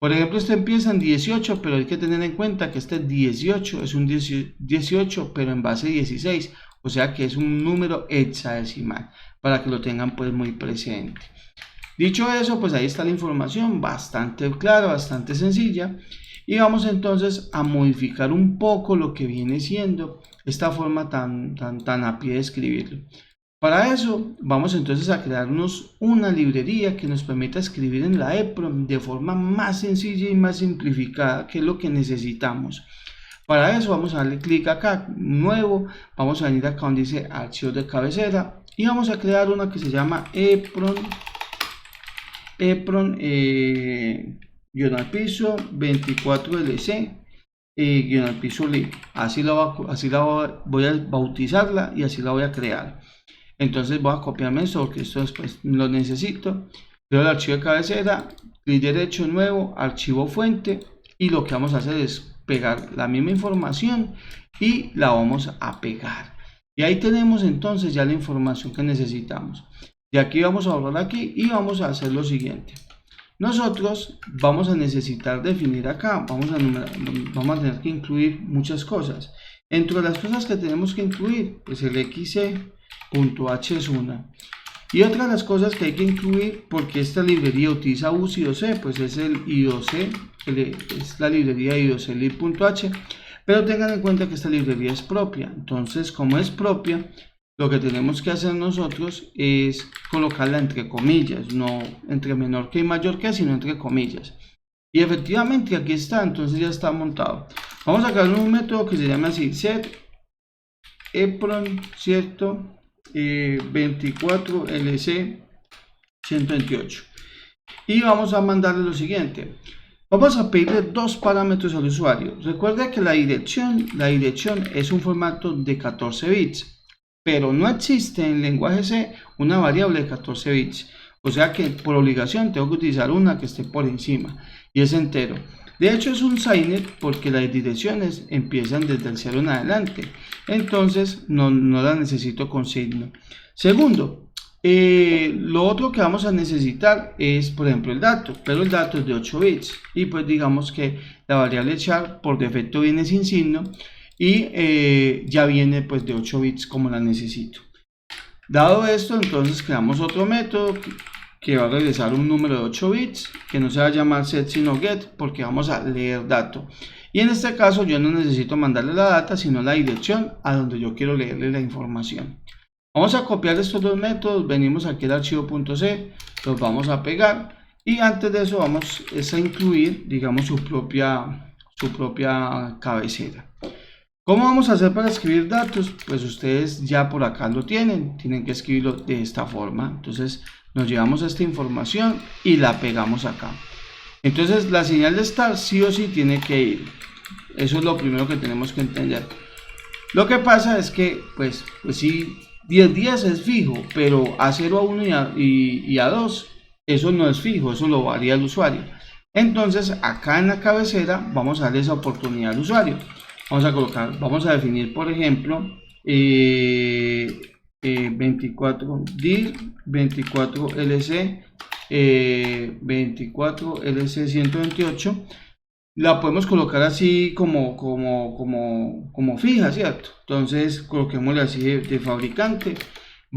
Por ejemplo, este empieza en 18, pero hay que tener en cuenta que este 18 es un 18, pero en base 16. O sea que es un número hexadecimal, para que lo tengan pues muy presente. Dicho eso, pues ahí está la información, bastante clara, bastante sencilla. Y vamos entonces a modificar un poco lo que viene siendo esta forma tan a pie de escribirlo. Para eso vamos entonces a crearnos una librería que nos permita escribir en la EPROM de forma más sencilla y más simplificada, que es lo que necesitamos. Para eso vamos a darle clic acá, nuevo, vamos a venir acá donde dice archivos de cabecera y vamos a crear una que se llama EPROM piso 24LC piso lib. Así la voy a bautizarla y así la voy a crear. Entonces voy a copiarme esto porque esto después lo necesito. Veo el archivo de cabecera, clic derecho, nuevo, archivo fuente, y lo que vamos a hacer es pegar la misma información y la vamos a pegar. Y ahí tenemos entonces ya la información que necesitamos. De aquí vamos a borrar aquí y vamos a hacer lo siguiente. Nosotros vamos a necesitar definir acá, vamos a tener que incluir muchas cosas. Entre las cosas que tenemos que incluir, pues el xc.h es una. Y otra de las cosas que hay que incluir, porque esta librería utiliza UC y OC, pues es el IOC, es la librería IOC-lib.h, pero tengan en cuenta que esta librería es propia. Entonces, como es propia, lo que tenemos que hacer nosotros es colocarla entre comillas, no entre menor que y mayor que, sino entre comillas. Y efectivamente aquí está, entonces ya está montado. Vamos a crear un método que se llama así, set epron, ¿cierto? 24lc128, y vamos a mandarle lo siguiente. Vamos a pedirle dos parámetros al usuario. Recuerda que la dirección es un formato de 14 bits, pero no existe en lenguaje C una variable de 14 bits, o sea que por obligación tengo que utilizar una que esté por encima, y es entero. De hecho es un SINET porque las direcciones empiezan desde el 0 en adelante, entonces no las necesito con signo. Segundo, lo otro que vamos a necesitar es, por ejemplo, el dato, pero el dato es de 8 bits, y pues digamos que la variable char por defecto viene sin signo, y ya viene pues de 8 bits como la necesito. Dado esto, entonces creamos otro método que va a regresar un número de 8 bits, que no se va a llamar set sino get, porque vamos a leer dato. Y en este caso yo no necesito mandarle la data, sino la dirección a donde yo quiero leerle la información. Vamos a copiar estos dos métodos, venimos aquí al archivo .c, los vamos a pegar, y antes de eso vamos a incluir, digamos, su propia cabecera. ¿Cómo vamos a hacer para escribir datos? Pues ustedes ya por acá lo tienen que escribirlo de esta forma. Entonces nos llevamos esta información y la pegamos acá. Entonces la señal de start sí o sí tiene que ir. Eso es lo primero que tenemos que entender. Lo que pasa es que pues sí, 10 días es fijo, pero A0, A1 y A2 eso no es fijo, eso lo varía el usuario. Entonces acá en la cabecera vamos a darle esa oportunidad al usuario. Vamos a definir, por ejemplo, 24 dir 24lc 24lc128. La podemos colocar así como fija, ¿cierto? Entonces coloquémosle así de fabricante,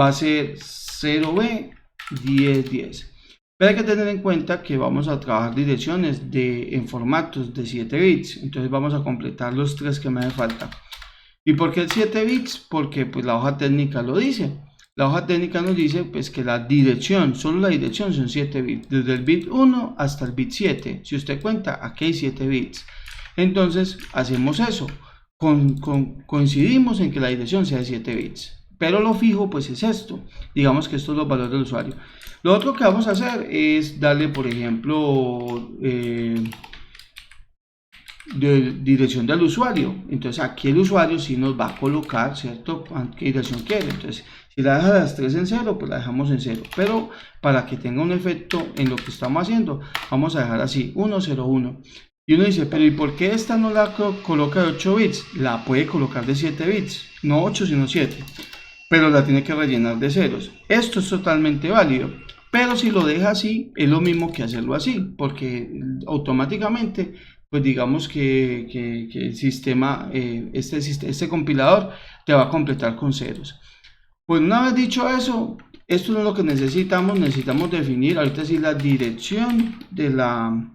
va a ser 0b1010. Pero hay que tener en cuenta que vamos a trabajar direcciones en formatos de 7 bits. Entonces vamos a completar los 3 que me hace falta. ¿Y por qué 7 bits? Porque pues la hoja técnica lo dice. La hoja técnica nos dice pues que la dirección, solo la dirección son 7 bits. Desde el bit 1 hasta el bit 7. Si usted cuenta, aquí hay 7 bits. Entonces hacemos eso. Coincidimos en que la dirección sea de 7 bits. Pero lo fijo pues es esto. Digamos que estos son los valores del usuario. Lo otro que vamos a hacer es darle, por ejemplo, dirección del usuario. Entonces aquí el usuario sí nos va a colocar, ¿cierto?, qué dirección quiere. Entonces si la deja las 3 en 0, pues la dejamos en 0. Pero para que tenga un efecto en lo que estamos haciendo, vamos a dejar así, 101. Y uno dice, pero ¿y por qué esta no la coloca de 8 bits? La puede colocar de 7 bits, no 8 sino 7. Pero la tiene que rellenar de ceros. Esto es totalmente válido. Pero si lo deja así, es lo mismo que hacerlo así, porque automáticamente, pues digamos que el sistema, este compilador te va a completar con ceros. Pues una vez dicho eso, esto no es lo que necesitamos definir, ahorita sí, la dirección de la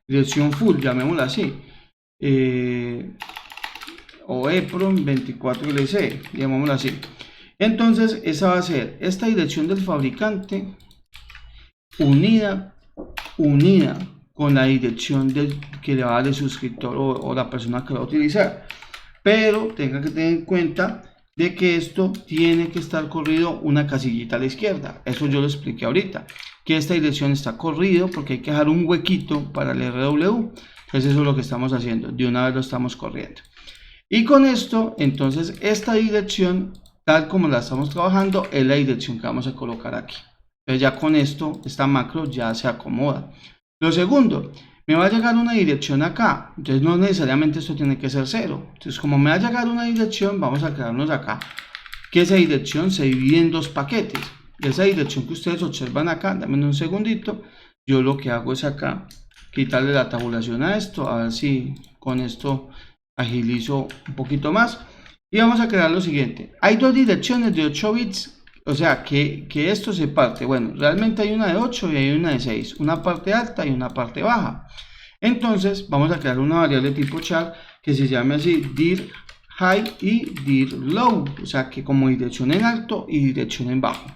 dirección full, llamémosla así, o EPROM 24LC, llamémoslo así. Entonces esa va a ser esta dirección del fabricante unida con la dirección que le va a dar el suscriptor o la persona que va a utilizar. Pero tenga que tener en cuenta de que esto tiene que estar corrido una casillita a la izquierda. Eso yo lo expliqué ahorita, que esta dirección está corrido porque hay que dejar un huequito para el RW. Entonces eso es lo que estamos haciendo, de una vez lo estamos corriendo. Y con esto, entonces, esta dirección, tal como la estamos trabajando, es la dirección que vamos a colocar aquí. Entonces ya con esto, esta macro ya se acomoda. Lo segundo, me va a llegar una dirección acá, entonces no necesariamente esto tiene que ser 0. Entonces como me va a llegar una dirección, vamos a quedarnos acá, que esa dirección se divide en 2 paquetes. Esa dirección que ustedes observan acá, dame un segundito, yo lo que hago es acá, quitarle la tabulación a esto, a ver si con esto agilizo un poquito más. Y vamos a crear lo siguiente, hay 2 direcciones de 8 bits, o sea que esto se parte, bueno, realmente hay una de 8 y hay una de 6, una parte alta y una parte baja. Entonces vamos a crear una variable tipo char que se llame así, dir high y dir low, o sea que como dirección en alto y dirección en bajo.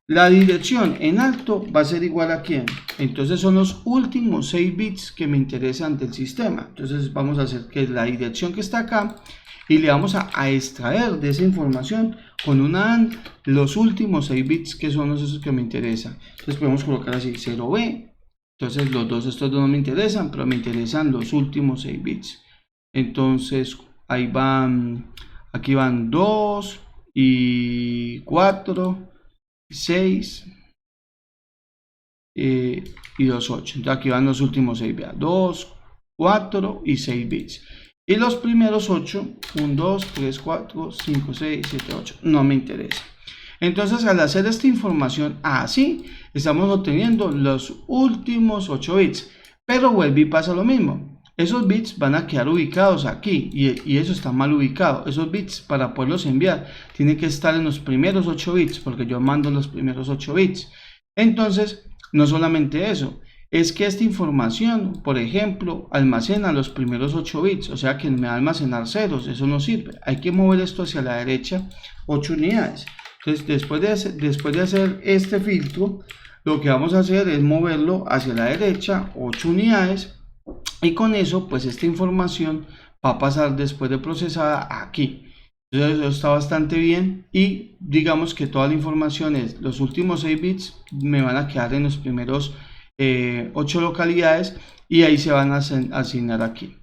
La dirección en alto va a ser igual a ¿quién? Entonces son los últimos 6 bits que me interesan del sistema. Entonces vamos a hacer que la dirección que está acá y le vamos a extraer de esa información con una AND los últimos 6 bits que son esos que me interesan. Entonces podemos colocar así 0B. Entonces estos dos no me interesan, pero me interesan los últimos 6 bits. Entonces ahí van, aquí van 2 y 4. 6 y 2, 8. Entonces aquí van los últimos 6, vea, 2, 4 y 6 bits. Y los primeros 8, 1, 2, 3, 4, 5, 6, 7, 8, no me interesa. Entonces al hacer esta información así, estamos obteniendo los últimos 8 bits. Pero vuelve y pasa lo mismo. Esos bits van a quedar ubicados aquí y eso está mal ubicado. Esos bits para poderlos enviar tienen que estar en los primeros 8 bits porque yo mando los primeros 8 bits. Entonces, no solamente eso, es que esta información, por ejemplo, almacena los primeros 8 bits, o sea que me va a almacenar ceros, eso no sirve. Hay que mover esto hacia la derecha 8 unidades. Entonces, después de hacer este filtro, lo que vamos a hacer es moverlo hacia la derecha 8 unidades. Y con eso, pues esta información va a pasar después de procesada aquí. Entonces eso está bastante bien y digamos que toda la información es los últimos 6 bits me van a quedar en los primeros 8 localidades y ahí se van a asignar aquí.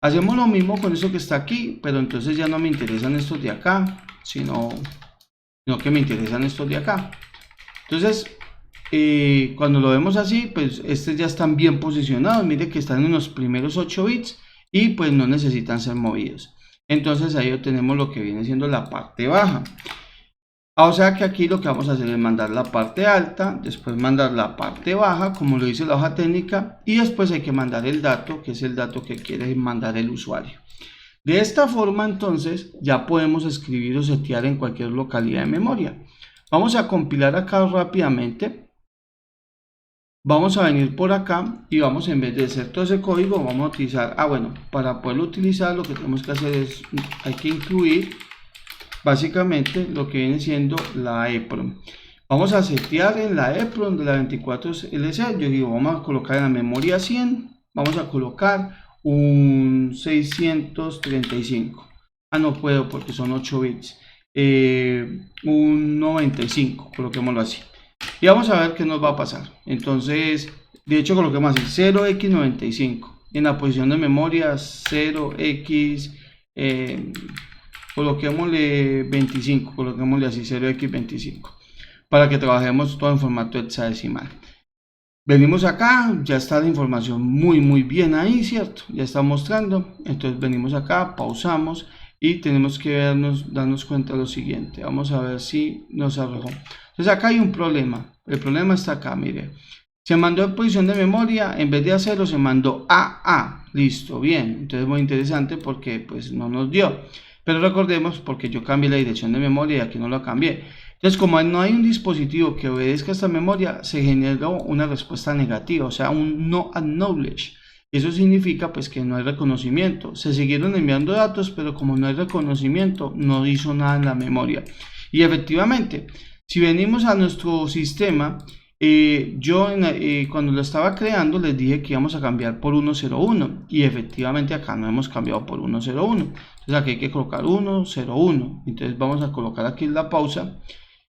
Hacemos lo mismo con eso que está aquí, pero entonces ya no me interesan estos de acá, sino que me interesan estos de acá. Entonces cuando lo vemos así, pues estos ya están bien posicionados, mire que están en los primeros 8 bits y pues no necesitan ser movidos. Entonces ahí obtenemos lo que viene siendo la parte baja. O sea que aquí lo que vamos a hacer es mandar la parte alta, después mandar la parte baja, como lo dice la hoja técnica, y después hay que mandar el dato, que es el dato que quiere mandar el usuario. De esta forma entonces ya podemos escribir o setear en cualquier localidad de memoria. Vamos a compilar acá rápidamente. Vamos a venir por acá y vamos, en vez de hacer todo ese código, vamos a utilizar, bueno, para poderlo utilizar lo que tenemos que hacer es, hay que incluir básicamente lo que viene siendo la EEPROM. Vamos a setear en la EEPROM de la 24LC, yo digo, vamos a colocar en la memoria 100, vamos a colocar un 635, no puedo porque son 8 bits, un 95, coloquémoslo así. Y vamos a ver qué nos va a pasar. Entonces, de hecho coloquemos así 0x95 en la posición de memoria 0x, coloquémosle 25, coloquémosle así 0x25 para que trabajemos todo en formato hexadecimal. Venimos acá, ya está la información muy bien ahí, cierto, ya está mostrando. Entonces venimos acá, pausamos y tenemos que darnos cuenta de lo siguiente. Vamos a ver si nos arrojó. Entonces acá hay un problema, el problema está acá, mire, se mandó en posición de memoria, en vez de a 0 se mandó a, listo, bien, entonces muy interesante porque pues no nos dio, pero recordemos porque yo cambié la dirección de memoria y aquí no lo cambié. Entonces como no hay un dispositivo que obedezca a esta memoria, se generó una respuesta negativa, o sea, un no acknowledge. Eso significa pues que no hay reconocimiento, se siguieron enviando datos, pero como no hay reconocimiento, no hizo nada en la memoria. Y efectivamente, si venimos a nuestro sistema, yo cuando lo estaba creando les dije que íbamos a cambiar por 101 y efectivamente acá no hemos cambiado por 101. Entonces aquí hay que colocar 101. Entonces vamos a colocar aquí la pausa,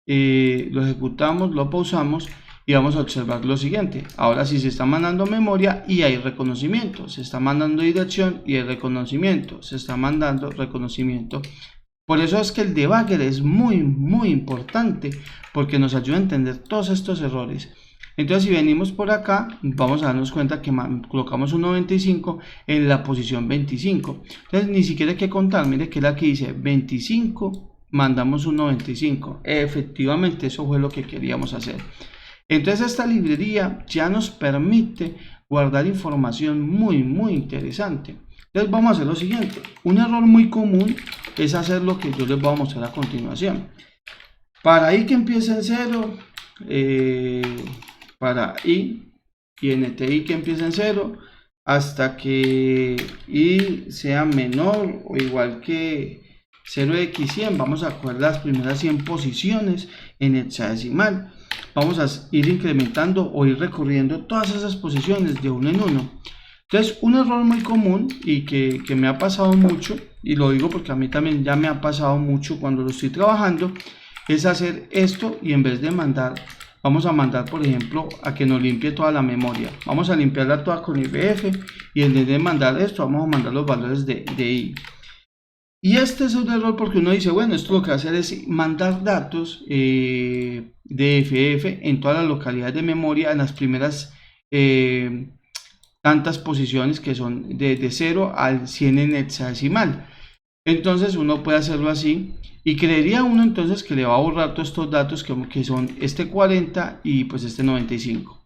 lo ejecutamos, lo pausamos y vamos a observar lo siguiente. Ahora sí se está mandando memoria y hay reconocimiento, se está mandando dirección y hay reconocimiento, se está mandando reconocimiento. Por eso es que el debugger es muy importante, porque nos ayuda a entender todos estos errores. Entonces, si venimos por acá, vamos a darnos cuenta que colocamos un 95 en la posición 25. Entonces, ni siquiera hay que contar, mire que es la que dice 25, mandamos un 95. Efectivamente, eso fue lo que queríamos hacer. Entonces, esta librería ya nos permite guardar información muy interesante. Entonces, vamos a hacer lo siguiente. Un error muy común es hacer lo que yo les voy a mostrar a continuación. Para i que empiece en 0, para i y nti que empiece en 0, hasta que i sea menor o igual que 0x100, vamos a coger las primeras 100 posiciones en hexadecimal. Vamos a ir incrementando o ir recorriendo todas esas posiciones de uno en uno. Entonces, un error muy común y que me ha pasado mucho, y lo digo porque a mí también ya me ha pasado mucho cuando lo estoy trabajando, es hacer esto y en vez de mandar, vamos a mandar, por ejemplo, a que nos limpie toda la memoria. Vamos a limpiarla toda con IPF y en vez de mandar esto, vamos a mandar los valores de i. Y este es un error porque uno dice, bueno, esto lo que va a hacer es mandar datos de FF en todas las localidades de memoria en las primeras tantas posiciones que son de 0 al 100 en hexadecimal. Entonces uno puede hacerlo así y creería uno entonces que le va a borrar todos estos datos que son este 40 y pues este 95.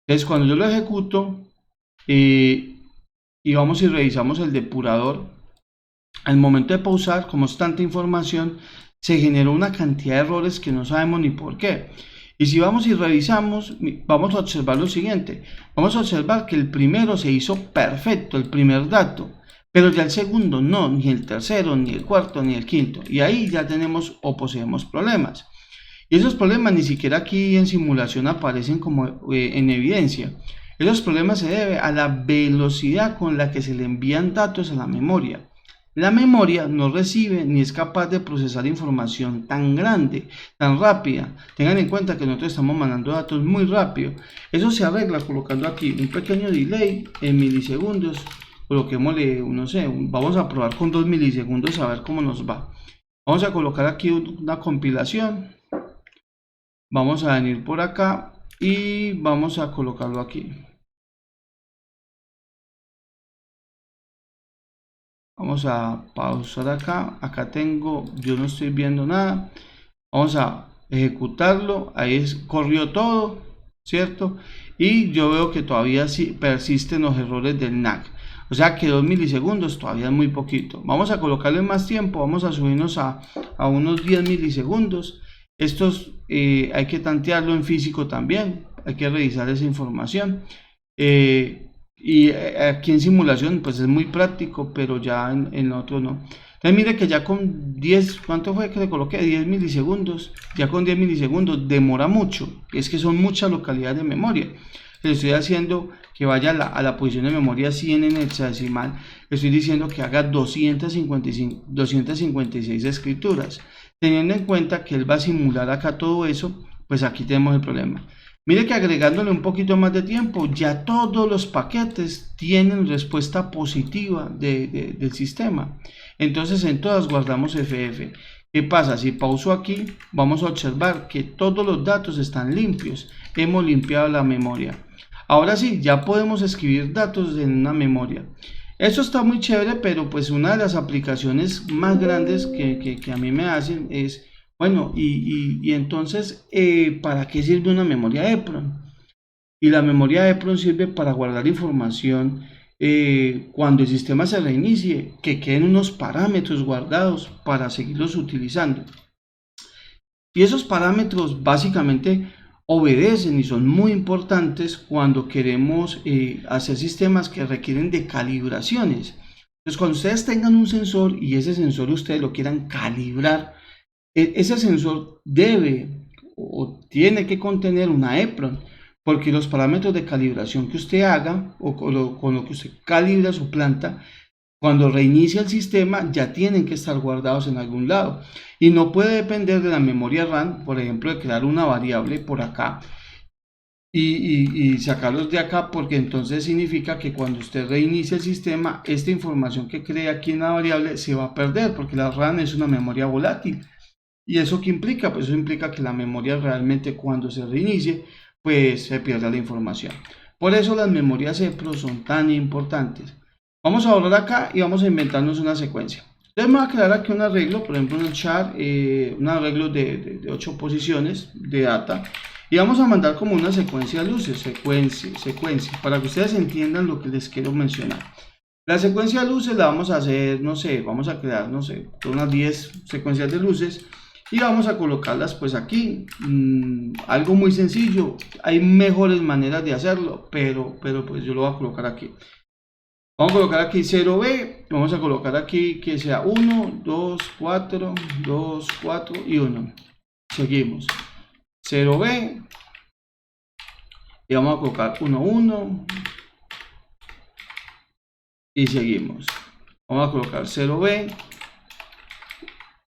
Entonces cuando yo lo ejecuto y vamos y revisamos el depurador, al momento de pausar, como es tanta información, se generó una cantidad de errores que no sabemos ni por qué. Y si vamos y revisamos, vamos a observar lo siguiente. Vamos a observar que el primero se hizo perfecto, el primer dato, pero ya el segundo no, ni el tercero, ni el cuarto, ni el quinto. Y ahí ya tenemos o poseemos problemas. Y esos problemas ni siquiera aquí en simulación aparecen como en evidencia. Esos problemas se deben a la velocidad con la que se le envían datos a la memoria. La memoria no recibe ni es capaz de procesar información tan grande, tan rápida. Tengan en cuenta que nosotros estamos mandando datos muy rápido. Eso se arregla colocando aquí un pequeño delay en milisegundos. Coloquémosle, no sé, vamos a probar con 2 milisegundos a ver cómo nos va. Vamos a colocar aquí una compilación. Vamos a venir por acá y vamos a colocarlo aquí. Vamos a pausar acá. Acá tengo, yo no estoy viendo nada. Vamos a ejecutarlo. Ahí corrió todo, ¿cierto? Y yo veo que todavía sí persisten los errores del NAC. O sea que 2 milisegundos todavía es muy poquito. Vamos a colocarle más tiempo. Vamos a subirnos a unos 10 milisegundos. Estos hay que tantearlo en físico también. Hay que revisar esa información. Y aquí en simulación pues es muy práctico, pero ya en otro no. Entonces mire que ya con 10, ¿cuánto fue que le coloqué? 10 milisegundos. Ya con 10 milisegundos demora mucho. Es que son muchas localidades de memoria. Le estoy haciendo que vaya a la posición de memoria 100 en hexadecimal. Le estoy diciendo que haga 256 escrituras. Teniendo en cuenta que él va a simular acá todo eso, pues aquí tenemos el problema. Mire que agregándole un poquito más de tiempo, ya todos los paquetes tienen respuesta positiva del sistema. Entonces en todas guardamos FF. ¿Qué pasa? Si pauso aquí, vamos a observar que todos los datos están limpios. Hemos limpiado la memoria. Ahora sí, ya podemos escribir datos en una memoria. Eso está muy chévere, pero pues una de las aplicaciones más grandes que a mí me hacen es, bueno, y entonces, ¿para qué sirve una memoria EPROM? Y la memoria EPROM sirve para guardar información cuando el sistema se reinicie, que queden unos parámetros guardados para seguirlos utilizando. Y esos parámetros básicamente obedecen y son muy importantes cuando queremos hacer sistemas que requieren de calibraciones. Entonces, cuando ustedes tengan un sensor y ese sensor ustedes lo quieran calibrar, ese sensor debe o tiene que contener una EPROM, porque los parámetros de calibración que usted haga o con lo que usted calibra su planta, cuando reinicia el sistema ya tienen que estar guardados en algún lado y no puede depender de la memoria RAM, por ejemplo, de crear una variable por acá y sacarlos de acá, porque entonces significa que cuando usted reinicia el sistema, esta información que crea aquí en la variable se va a perder, porque la RAM es una memoria volátil. ¿Y eso qué implica? Pues eso implica que la memoria realmente cuando se reinicie, pues se pierde la información. Por eso las memorias EPROM son tan importantes. Vamos a borrar acá y vamos a inventarnos una secuencia. Entonces me voy a crear aquí un arreglo, por ejemplo un char, un arreglo de 8 posiciones de data. Y vamos a mandar como una secuencia de luces, secuencia, para que ustedes entiendan lo que les quiero mencionar. La secuencia de luces la vamos a hacer, no sé, vamos a crear, no sé, unas 10 secuencias de luces y vamos a colocarlas pues aquí. Algo muy sencillo, hay mejores maneras de hacerlo, pero pues yo lo voy a colocar aquí. Vamos a colocar aquí 0B, vamos a colocar aquí que sea 1, 2, 4, 2, 4 y 1. Seguimos. 0B y vamos a colocar 1, 1 y seguimos. Vamos a colocar 0B,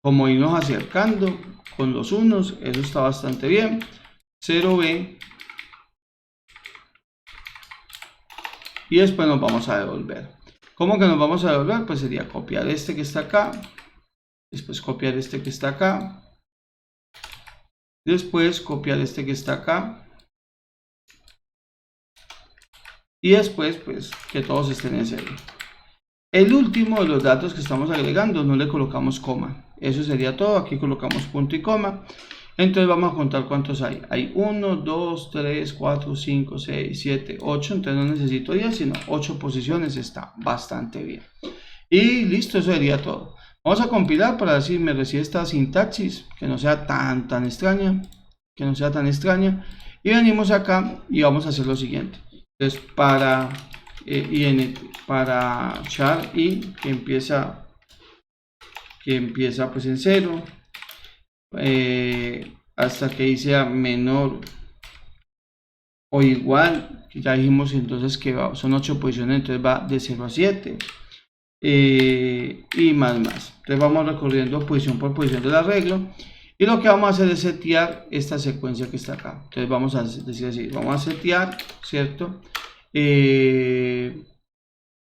como irnos acercando con los unos, eso está bastante bien. 0B y después nos vamos a devolver. ¿Cómo que nos vamos a devolver? Pues sería copiar este que está acá, después copiar este que está acá, después copiar este que está acá y después pues que todos estén en serie. El último de los datos que estamos agregando no le colocamos coma, eso sería todo. Aquí colocamos punto y coma. Entonces vamos a contar cuántos hay. Hay 1, 2, 3, 4, 5, 6, 7, 8. Entonces no necesito 10 sino 8 posiciones, está bastante bien. Y listo, eso sería todo. Vamos a compilar para ver si me recibe esta sintaxis, que no sea tan extraña, y venimos acá y vamos a hacer lo siguiente. Entonces para para char i que empieza pues en 0 hasta que i sea menor o igual, que ya dijimos entonces que son 8 posiciones, entonces va de 0 a 7. Y más. Entonces vamos recorriendo posición por posición del arreglo y lo que vamos a hacer es setear esta secuencia que está acá. Entonces vamos a decir así, vamos a setear, ¿cierto?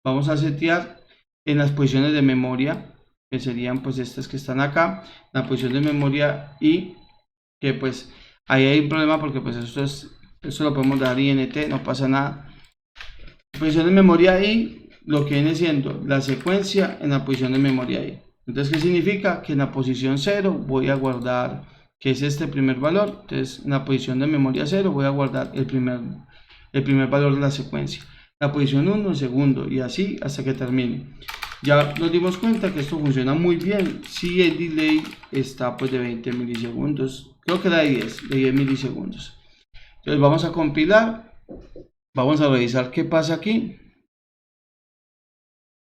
Vamos a setear en las posiciones de memoria, que serían pues estas que están acá, la posición de memoria, y que pues ahí hay un problema porque pues esto lo podemos dar int, no pasa nada. Posición de memoria y lo que viene siendo la secuencia en la posición de memoria i. Entonces, ¿qué significa? Que en la posición 0 voy a guardar, que es este primer valor. Entonces, en la posición de memoria 0 voy a guardar el primer valor de la secuencia. La posición 1, el segundo, y así hasta que termine. Ya nos dimos cuenta que esto funciona muy bien si el delay está pues de 20 milisegundos. Creo que era de 10 milisegundos. Entonces, vamos a compilar. Vamos a revisar qué pasa aquí.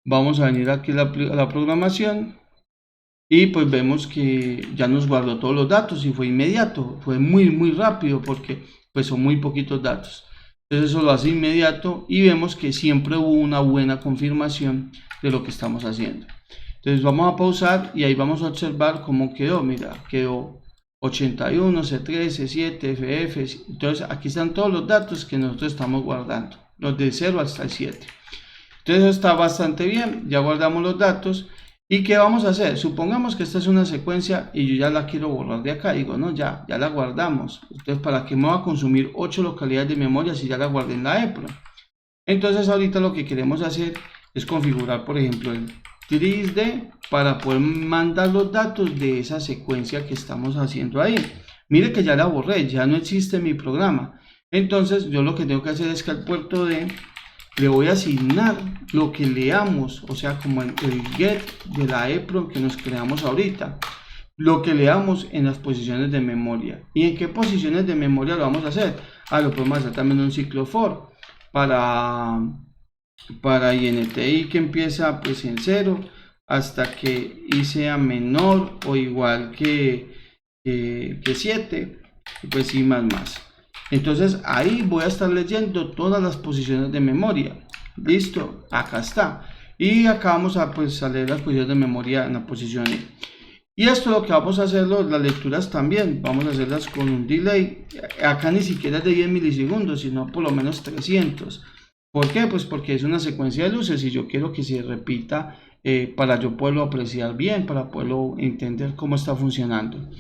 Vamos a venir aquí a la programación y pues vemos que ya nos guardó todos los datos y fue inmediato, fue muy rápido porque pues son muy poquitos datos. Entonces eso lo hace inmediato y vemos que siempre hubo una buena confirmación de lo que estamos haciendo. Entonces vamos a pausar y ahí vamos a observar cómo quedó. Mira, quedó 81, C3, C7, FF. Entonces aquí están todos los datos que nosotros estamos guardando, los de 0 hasta el 7. Entonces eso está bastante bien, ya guardamos los datos. ¿Y qué vamos a hacer? Supongamos que esta es una secuencia y yo ya la quiero borrar de acá. Digo, no, ya la guardamos. Entonces, ¿para qué me va a consumir 8 localidades de memoria si ya la guardé en la EPROM? Entonces ahorita lo que queremos hacer es configurar, por ejemplo, el 3D para poder mandar los datos de esa secuencia que estamos haciendo ahí. Mire que ya la borré, ya no existe mi programa. Entonces yo lo que tengo que hacer es que al puerto D le voy a asignar lo que leamos, o sea, como el get de la EPROM que nos creamos ahorita, lo que leamos en las posiciones de memoria. ¿Y en qué posiciones de memoria lo vamos a hacer? Lo podemos hacer también un ciclo for para INTI que empieza pues en 0 hasta que i sea menor o igual que 7 y pues y más. Entonces ahí voy a estar leyendo todas las posiciones de memoria. Listo, acá está. Y acá vamos a pues a leer las posiciones de memoria en la posición E. Y esto lo que vamos a hacerlo, las lecturas también, vamos a hacerlas con un delay, acá ni siquiera es de 10 milisegundos, sino por lo menos 300. ¿Por qué? Pues porque es una secuencia de luces y yo quiero que se repita para yo poderlo apreciar bien, para poderlo entender cómo está funcionando.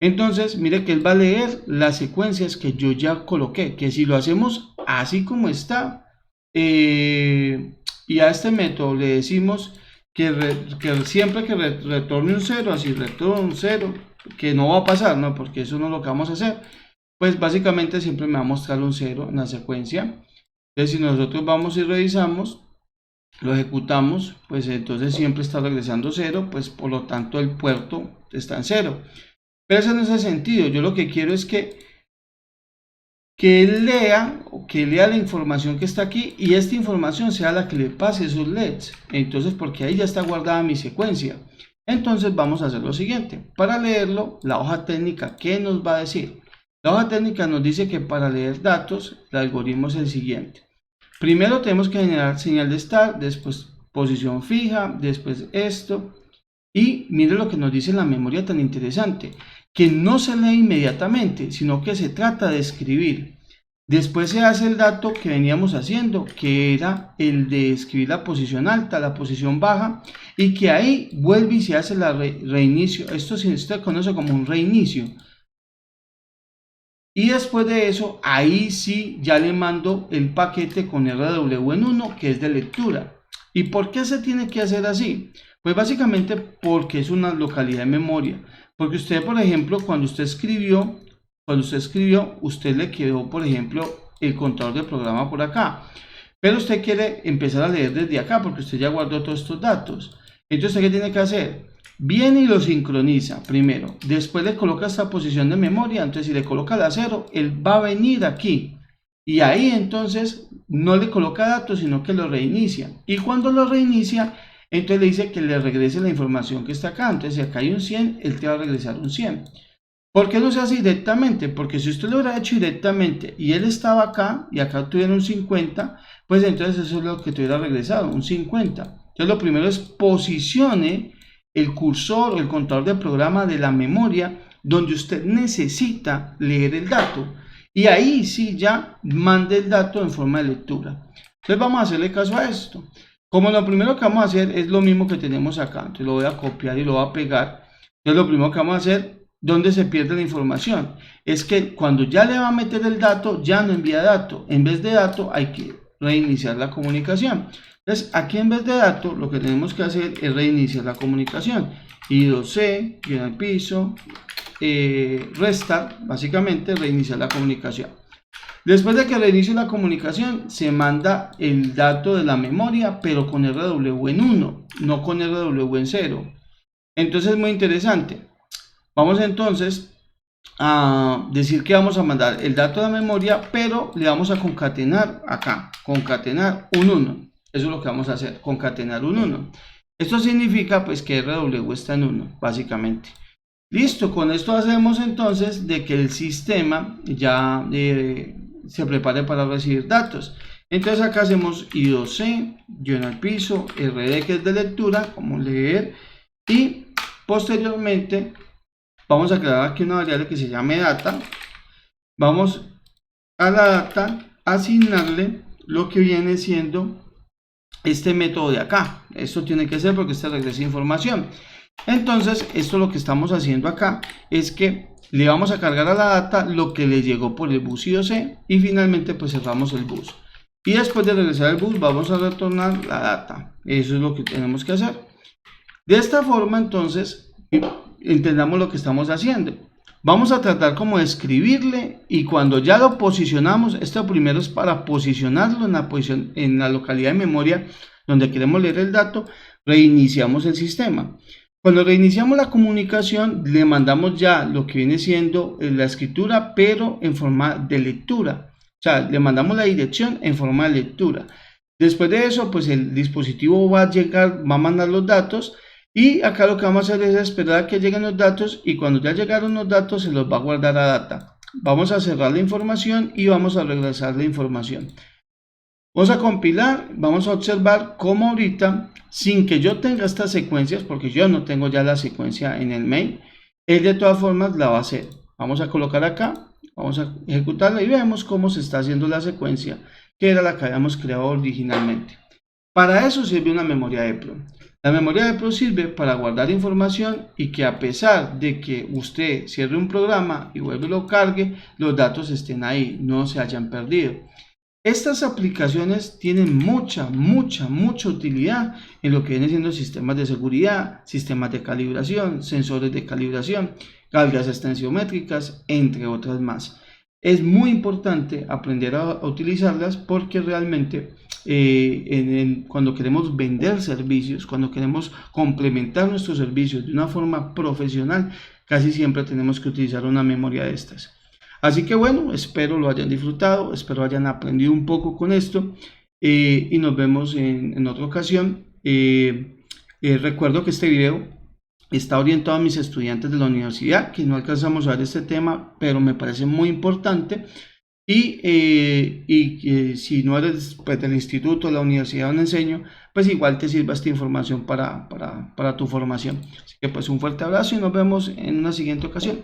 Entonces, mire que él va a leer las secuencias que yo ya coloqué, que si lo hacemos así como está, y a este método le decimos que siempre que retorne un 0, así retorne un 0, que no va a pasar, ¿no? Porque eso no es lo que vamos a hacer. Pues básicamente siempre me va a mostrar un 0 en la secuencia. Entonces si nosotros vamos y revisamos, lo ejecutamos, pues entonces siempre está regresando 0, pues por lo tanto el puerto está en 0. Pero eso no es el sentido, yo lo que quiero es que él lea la información que está aquí y esta información sea la que le pase esos LEDs. Entonces, porque ahí ya está guardada mi secuencia. Entonces vamos a hacer lo siguiente. Para leerlo, la hoja técnica, ¿qué nos va a decir? La hoja técnica nos dice que para leer datos, el algoritmo es el siguiente. Primero tenemos que generar señal de start, después posición fija, después esto. Y mire lo que nos dice la memoria tan interesante, que no se lee inmediatamente, sino que se trata de escribir. Después se hace el dato que veníamos haciendo, que era el de escribir la posición alta, la posición baja, y que ahí vuelve y se hace el reinicio. Esto se conoce como un reinicio. Y después de eso, ahí sí ya le mando el paquete con RW en 1, que es de lectura. ¿Y por qué se tiene que hacer así? Pues básicamente porque es una localidad de memoria. Porque usted, por ejemplo, cuando usted escribió, usted le quedó, por ejemplo, el contador de programa por acá. Pero usted quiere empezar a leer desde acá porque usted ya guardó todos estos datos. Entonces, ¿qué tiene que hacer? Viene y lo sincroniza primero. Después le coloca esta posición de memoria. Entonces, si le coloca la 0, él va a venir aquí. Y ahí entonces no le coloca datos, sino que lo reinicia. Y cuando lo reinicia, entonces le dice que le regrese la información que está acá. Entonces, si acá hay un 100, él te va a regresar un 100. ¿Por qué no se hace directamente? Porque si usted lo hubiera hecho directamente y él estaba acá y acá tuviera un 50, pues entonces eso es lo que te hubiera regresado, un 50. Entonces lo primero es posicione el cursor o el contador de programa de la memoria donde usted necesita leer el dato. Y ahí sí ya mande el dato en forma de lectura. Entonces vamos a hacerle caso a esto. Como lo primero que vamos a hacer es lo mismo que tenemos acá. Entonces lo voy a copiar y lo voy a pegar. Entonces lo primero que vamos a hacer, ¿dónde se pierde la información? Es que cuando ya le va a meter el dato, ya no envía dato. En vez de dato hay que reiniciar la comunicación. Entonces aquí en vez de dato lo que tenemos que hacer es reiniciar la comunicación. I2C, guión al piso, restart, básicamente reiniciar la comunicación. Después de que reinicie la comunicación, se manda el dato de la memoria, pero con RW en 1, no con RW en 0. Entonces es muy interesante. Vamos entonces a decir que vamos a mandar el dato de la memoria, pero le vamos a concatenar acá, concatenar un 1. Eso es lo que vamos a hacer, concatenar un 1. Esto significa pues que RW está en 1, básicamente. Listo, con esto hacemos entonces de que el sistema ya se prepare para recibir datos. Entonces acá hacemos I2C, guión al piso, RD que es de lectura, como leer, y posteriormente vamos a crear aquí una variable que se llame data. Vamos a la data a asignarle lo que viene siendo este método de acá. Esto tiene que ser porque este regresa información. Entonces, esto lo que estamos haciendo acá es que le vamos a cargar a la data lo que le llegó por el bus I2C y finalmente pues cerramos el bus. Y después de regresar el bus vamos a retornar la data. Eso es lo que tenemos que hacer. De esta forma entonces entendamos lo que estamos haciendo. Vamos a tratar como de escribirle y cuando ya lo posicionamos, esto primero es para posicionarlo en la localidad de memoria donde queremos leer el dato, reiniciamos el sistema. Cuando reiniciamos la comunicación, le mandamos ya lo que viene siendo la escritura, pero en forma de lectura. O sea, le mandamos la dirección en forma de lectura. Después de eso, pues el dispositivo va a mandar los datos. Y acá lo que vamos a hacer es esperar a que lleguen los datos y cuando ya llegaron los datos se los va a guardar a data. Vamos a cerrar la información y vamos a regresar la información. Vamos a compilar, vamos a observar cómo ahorita, sin que yo tenga estas secuencias, porque yo no tengo ya la secuencia en el main, él de todas formas la va a hacer. Vamos a colocar acá, vamos a ejecutarla y vemos cómo se está haciendo la secuencia, que era la que habíamos creado originalmente. Para eso sirve una memoria EPROM. La memoria EPROM sirve para guardar información y que a pesar de que usted cierre un programa y vuelve y lo cargue, los datos estén ahí, no se hayan perdido. Estas aplicaciones tienen mucha utilidad en lo que viene siendo sistemas de seguridad, sistemas de calibración, sensores de calibración, cargas extensiométricas, entre otras más. Es muy importante aprender a utilizarlas porque realmente cuando queremos vender servicios, cuando queremos complementar nuestros servicios de una forma profesional, casi siempre tenemos que utilizar una memoria de estas. Así que bueno, espero lo hayan disfrutado, espero hayan aprendido un poco con esto y nos vemos en otra ocasión. Recuerdo que este video está orientado a mis estudiantes de la universidad, que no alcanzamos a ver este tema, pero me parece muy importante. Y si no eres pues, del instituto o la universidad donde enseño, pues igual te sirva esta información para tu formación. Así que pues un fuerte abrazo y nos vemos en una siguiente ocasión.